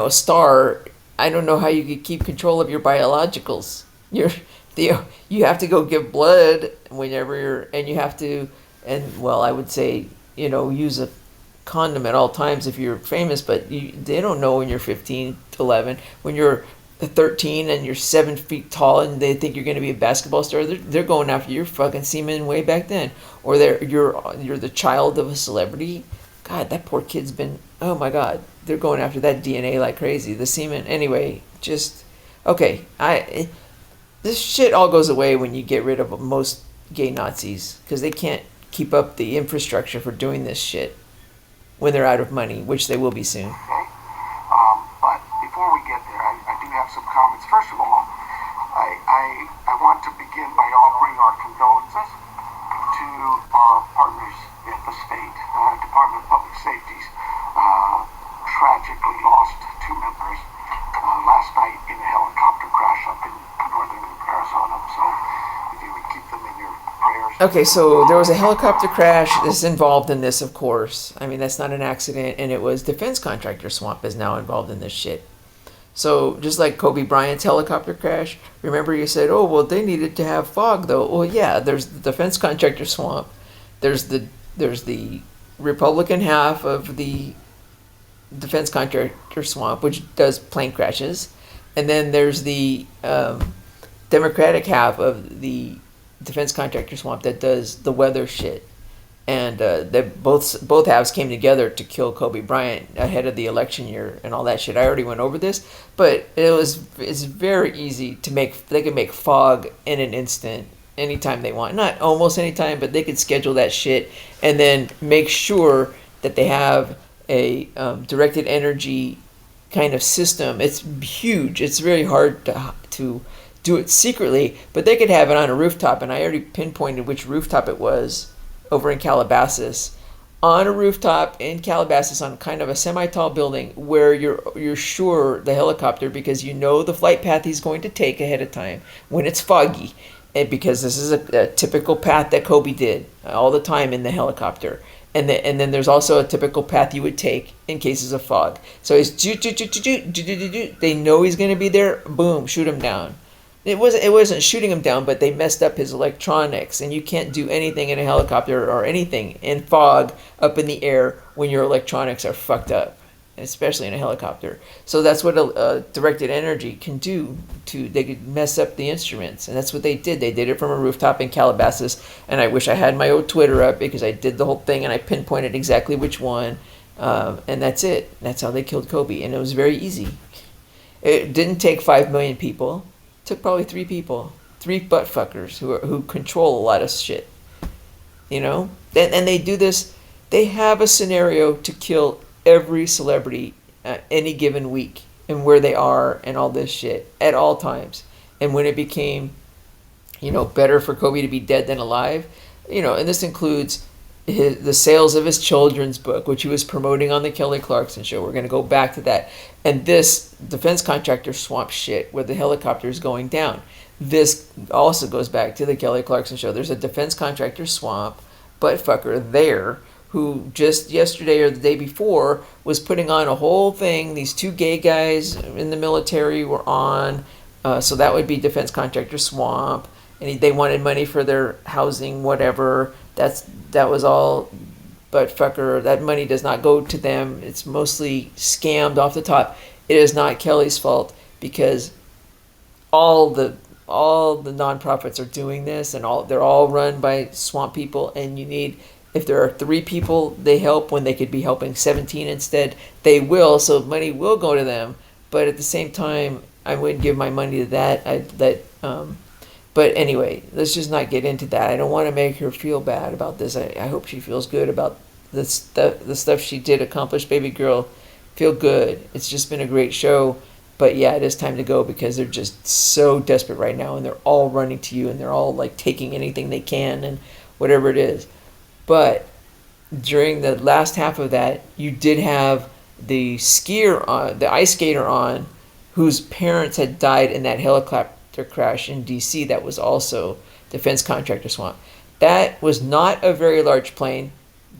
star, I don't know how you could keep control of your biologicals. You have to go give blood whenever you have to, and well, I would say, use a condom at all times if you're famous, but they don't know when you're 15, 11, when you're 13 and you're 7 feet tall and they think you're going to be a basketball star. They're going after your fucking semen way back then, or you're the child of a celebrity. God, that poor kid's been, oh my God, they're going after that DNA like crazy, the semen. Anyway, just okay. This shit all goes away when you get rid of most gay Nazis, because they can't keep up the infrastructure for doing this shit when they're out of money, which they will be soon. Okay. But before we get there, I do have some comments. First of all, I want to begin by offering our condolences to our partners at the state Department of Public Safety's tragically lost 2 members last night in a helicopter crash up in northern Arizona. So if you would keep them in your prayers. Okay, so there was a helicopter crash that's involved in this, of course. I mean, that's not an accident, and it was defense contractor swamp is now involved in this shit. So just like Kobe Bryant's helicopter crash, remember you said, oh, well, they needed to have fog, though. Well, yeah, there's the defense contractor swamp. There's the Republican half of the defense contractor swamp, which does plane crashes. And then there's the Democratic half of the defense contractor swamp that does the weather shit. And both halves came together to kill Kobe Bryant ahead of the election year and all that shit. I already went over this, but it's very easy to make. They can make fog in an instant, anytime they want. Not almost anytime, but they could schedule that shit and then make sure that they have a directed energy kind of system. It's huge. It's very hard to do it secretly, but they could have it on a rooftop, and I already pinpointed which rooftop it was over in Calabasas. on a rooftop in Calabasas on kind of a semi-tall building where you're sure the helicopter, because you know the flight path he's going to take ahead of time when it's foggy, and because this is a typical path that Kobe did all the time in the helicopter. And then there's also a typical path you would take in cases of fog. So he's they know he's going to be there. Boom, shoot him down. It wasn't shooting him down, but they messed up his electronics, and you can't do anything in a helicopter or anything in fog up in the air when your electronics are fucked up, especially in a helicopter. So that's what a directed energy can do. They could mess up the instruments, and that's what they did. They did it from a rooftop in Calabasas, and I wish I had my old Twitter up because I did the whole thing and I pinpointed exactly which one, and that's it. That's how they killed Kobe, and it was very easy. It didn't take 5 million people. It took probably 3 people, 3 buttfuckers who control a lot of shit, you know. And they do this. They have a scenario to kill every celebrity any given week and where they are and all this shit at all times. And when it became, better for Kobe to be dead than alive, and this includes the sales of his children's book, which he was promoting on the Kelly Clarkson show. We're going to go back to that. And this defense contractor swamp shit where the helicopter is going down. This also goes back to the Kelly Clarkson show. There's a defense contractor swamp buttfucker there who just yesterday or the day before was putting on a whole thing. These 2 gay guys in the military were on. So that would be defense contractor swamp. And they wanted money for their housing, whatever. That was all buttfucker. That money does not go to them. It's mostly scammed off the top. It is not Kelly's fault because all the nonprofits are doing this, and they're all run by swamp people. And if there are 3 people they help when they could be helping 17 instead, they will. So money will go to them. But at the same time, I wouldn't give my money to that. But anyway, let's just not get into that. I don't want to make her feel bad about this. I hope she feels good about the stuff she did accomplish. Baby girl, feel good. It's just been a great show. But yeah, it is time to go because they're just so desperate right now, and they're all running to you, and they're all like taking anything they can and whatever it is. But during the last half of that, you did have the ice skater on, whose parents had died in that helicopter crash in D.C. That was also defense contractor swamp. That was not a very large plane,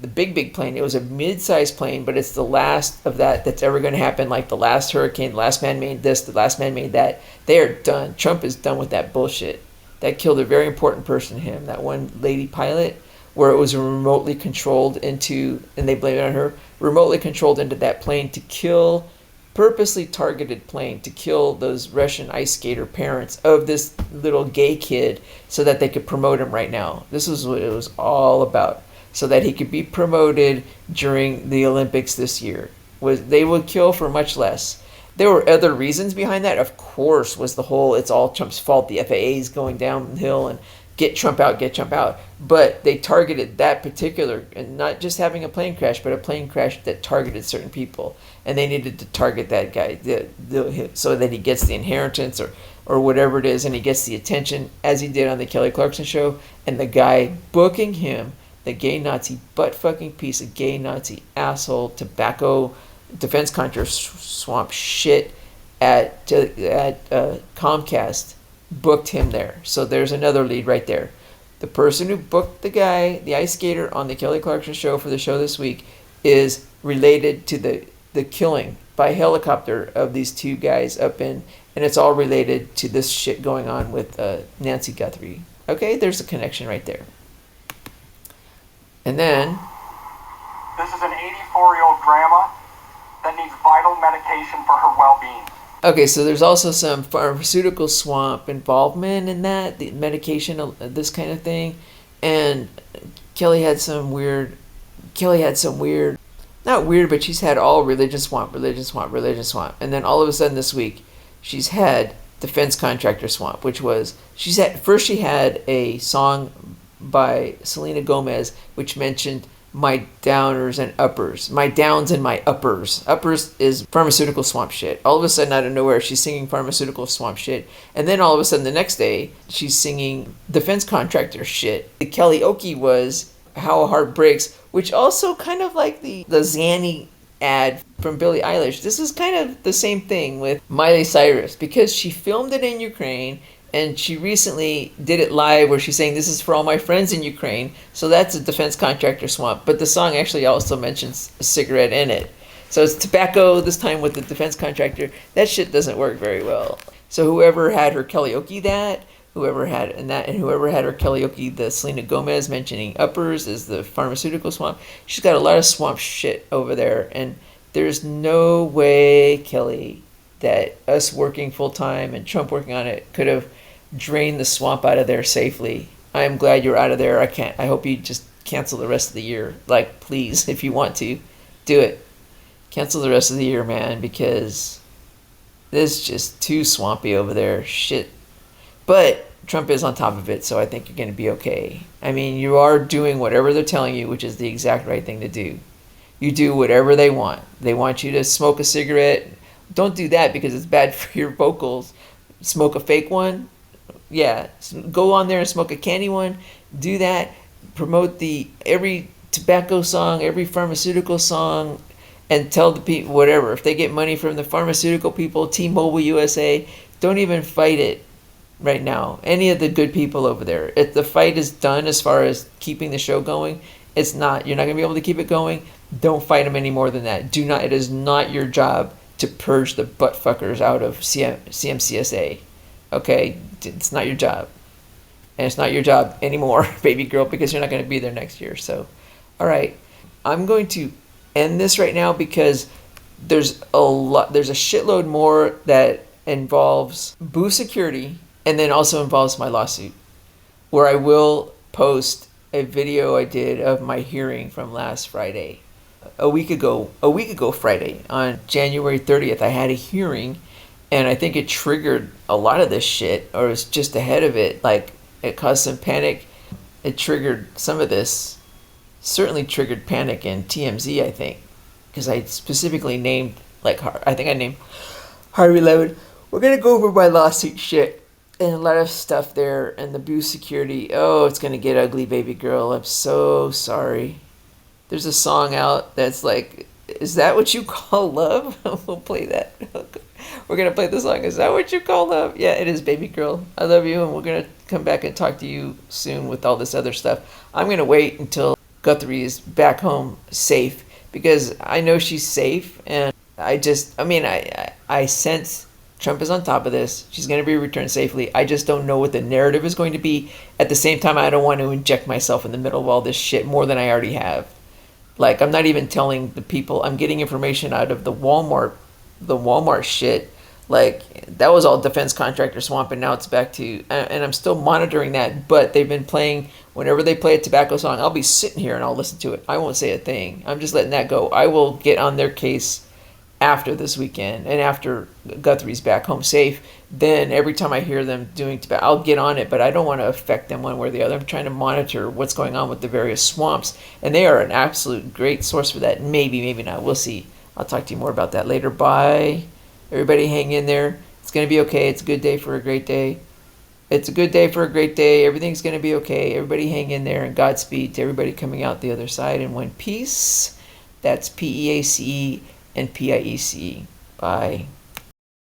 the big plane. It was a mid-sized plane, but it's the last of that's ever going to happen. Like the last hurricane, the last man made this, the last man made that. They are done. Trump is done with that bullshit. That killed a very important person to him. That one lady pilot, where it was remotely controlled into, and they blame it on her, remotely controlled into that plane to kill, purposely targeted plane to kill those Russian ice skater parents of this little gay kid so that they could promote him right now. This was what it was all about. So that he could be promoted during the Olympics this year. They would kill for much less. There were other reasons behind that. Of course, was the whole it's all Trump's fault. The FAA is going downhill and get Trump out. But they targeted that particular, and not just having a plane crash, but a plane crash that targeted certain people. And they needed to target that guy so that he gets the inheritance or whatever it is, and he gets the attention, as he did on the Kelly Clarkson show. And the guy booking him, the gay Nazi butt-fucking piece of gay Nazi asshole tobacco defense contractor swamp shit at Comcast, booked him there. So there's another lead right there. The person who booked the guy, the ice skater on the Kelly Clarkson show for the show this week, is related to the killing by helicopter of these 2 guys up in, and it's all related to this shit going on with Nancy Guthrie. Okay, there's a connection right there. And then this is an 84-year-old grandma that needs vital medication for her well-being. Okay, so there's also some pharmaceutical swamp involvement in that, the medication, this kind of thing. And Kelly had some weird, not weird, but she's had all religion swamp. And then all of a sudden this week, she's had defense contractor swamp, which was, she had a song by Selena Gomez, which mentioned my downers and uppers. My downs and my uppers. Uppers is pharmaceutical swamp shit. All of a sudden, out of nowhere, she's singing pharmaceutical swamp shit. And then all of a sudden, the next day, she's singing defense contractor shit. The karaoke was How a Heart Breaks, which also kind of like the Zanny ad from Billie Eilish. This is kind of the same thing with Miley Cyrus, because she filmed it in Ukraine, and she recently did it live where she's saying, this is for all my friends in Ukraine. So that's a defense contractor swamp. But the song actually also mentions a cigarette in it. So it's tobacco, this time with the defense contractor. That shit doesn't work very well. So whoever had her karaoke that, whoever had her karaoke the Selena Gomez mentioning uppers is the pharmaceutical swamp. She's got a lot of swamp shit over there. And there's no way, Kelly, that us working full time and Trump working on it could have drained the swamp out of there safely. I'm glad you're out of there. I hope you just cancel the rest of the year. Like, please, if you want to, do it. Cancel the rest of the year, man, because this is just too swampy over there. Shit. But Trump is on top of it, so I think you're going to be okay. I mean, you are doing whatever they're telling you, which is the exact right thing to do. You do whatever they want. They want you to smoke a cigarette. Don't do that because it's bad for your vocals. Smoke a fake one. Yeah, go on there and smoke a candy one. Do that. Promote every tobacco song, every pharmaceutical song, and tell the people whatever. If they get money from the pharmaceutical people, T-Mobile USA, don't even fight it right now. Any of the good people over there. If the fight is done as far as keeping the show going, it's not. You're not going to be able to keep it going. Don't fight them any more than that. Do not. It is not your job to purge the buttfuckers out of CMCSA. Okay? It's not your job. And it's not your job anymore, baby girl, because you're not going to be there next year. So, all right. I'm going to end this right now because there's a shitload more that involves Boo Security and then also involves my lawsuit, where I will post a video I did of my hearing from last Friday. A week ago Friday, on January 30th, I had a hearing, and I think it triggered a lot of this shit, or it was just ahead of it. Like, it caused some panic. It triggered some of this. Certainly triggered panic in TMZ, I think, because I specifically named, I think I named Harvey Levin. We're going to go over my lawsuit shit and a lot of stuff there, and the Boo Security. Oh, it's going to get ugly, baby girl. I'm so sorry. There's a song out that's like, is that what you call love? We'll play that. We're going to play the song, is that what you call love? Yeah, it is, baby girl. I love you, and we're going to come back and talk to you soon with all this other stuff. I'm going to wait until Guthrie is back home safe, because I know she's safe, and I sense Trump is on top of this. She's going to be returned safely. I just don't know what the narrative is going to be. At the same time, I don't want to inject myself in the middle of all this shit more than I already have. Like, I'm not even telling the people. I'm getting information out of the Walmart shit. Like, that was all defense contractor swamp, and now it's back to, and I'm still monitoring that, but they've been playing, whenever they play a tobacco song, I'll be sitting here and I'll listen to it. I won't say a thing. I'm just letting that go. I will get on their case after this weekend, and after Guthrie's back home safe. Then every time I hear them doing tobacco, I'll get on it, but I don't want to affect them one way or the other. I'm trying to monitor what's going on with the various swamps, and they are an absolute great source for that. Maybe, maybe not. We'll see. I'll talk to you more about that later. Bye. Everybody hang in there. It's going to be okay. It's a good day for a great day. It's a good day for a great day. Everything's going to be okay. Everybody hang in there, and Godspeed to everybody coming out the other side. And when peace, that's PEACE and PIECE. Bye.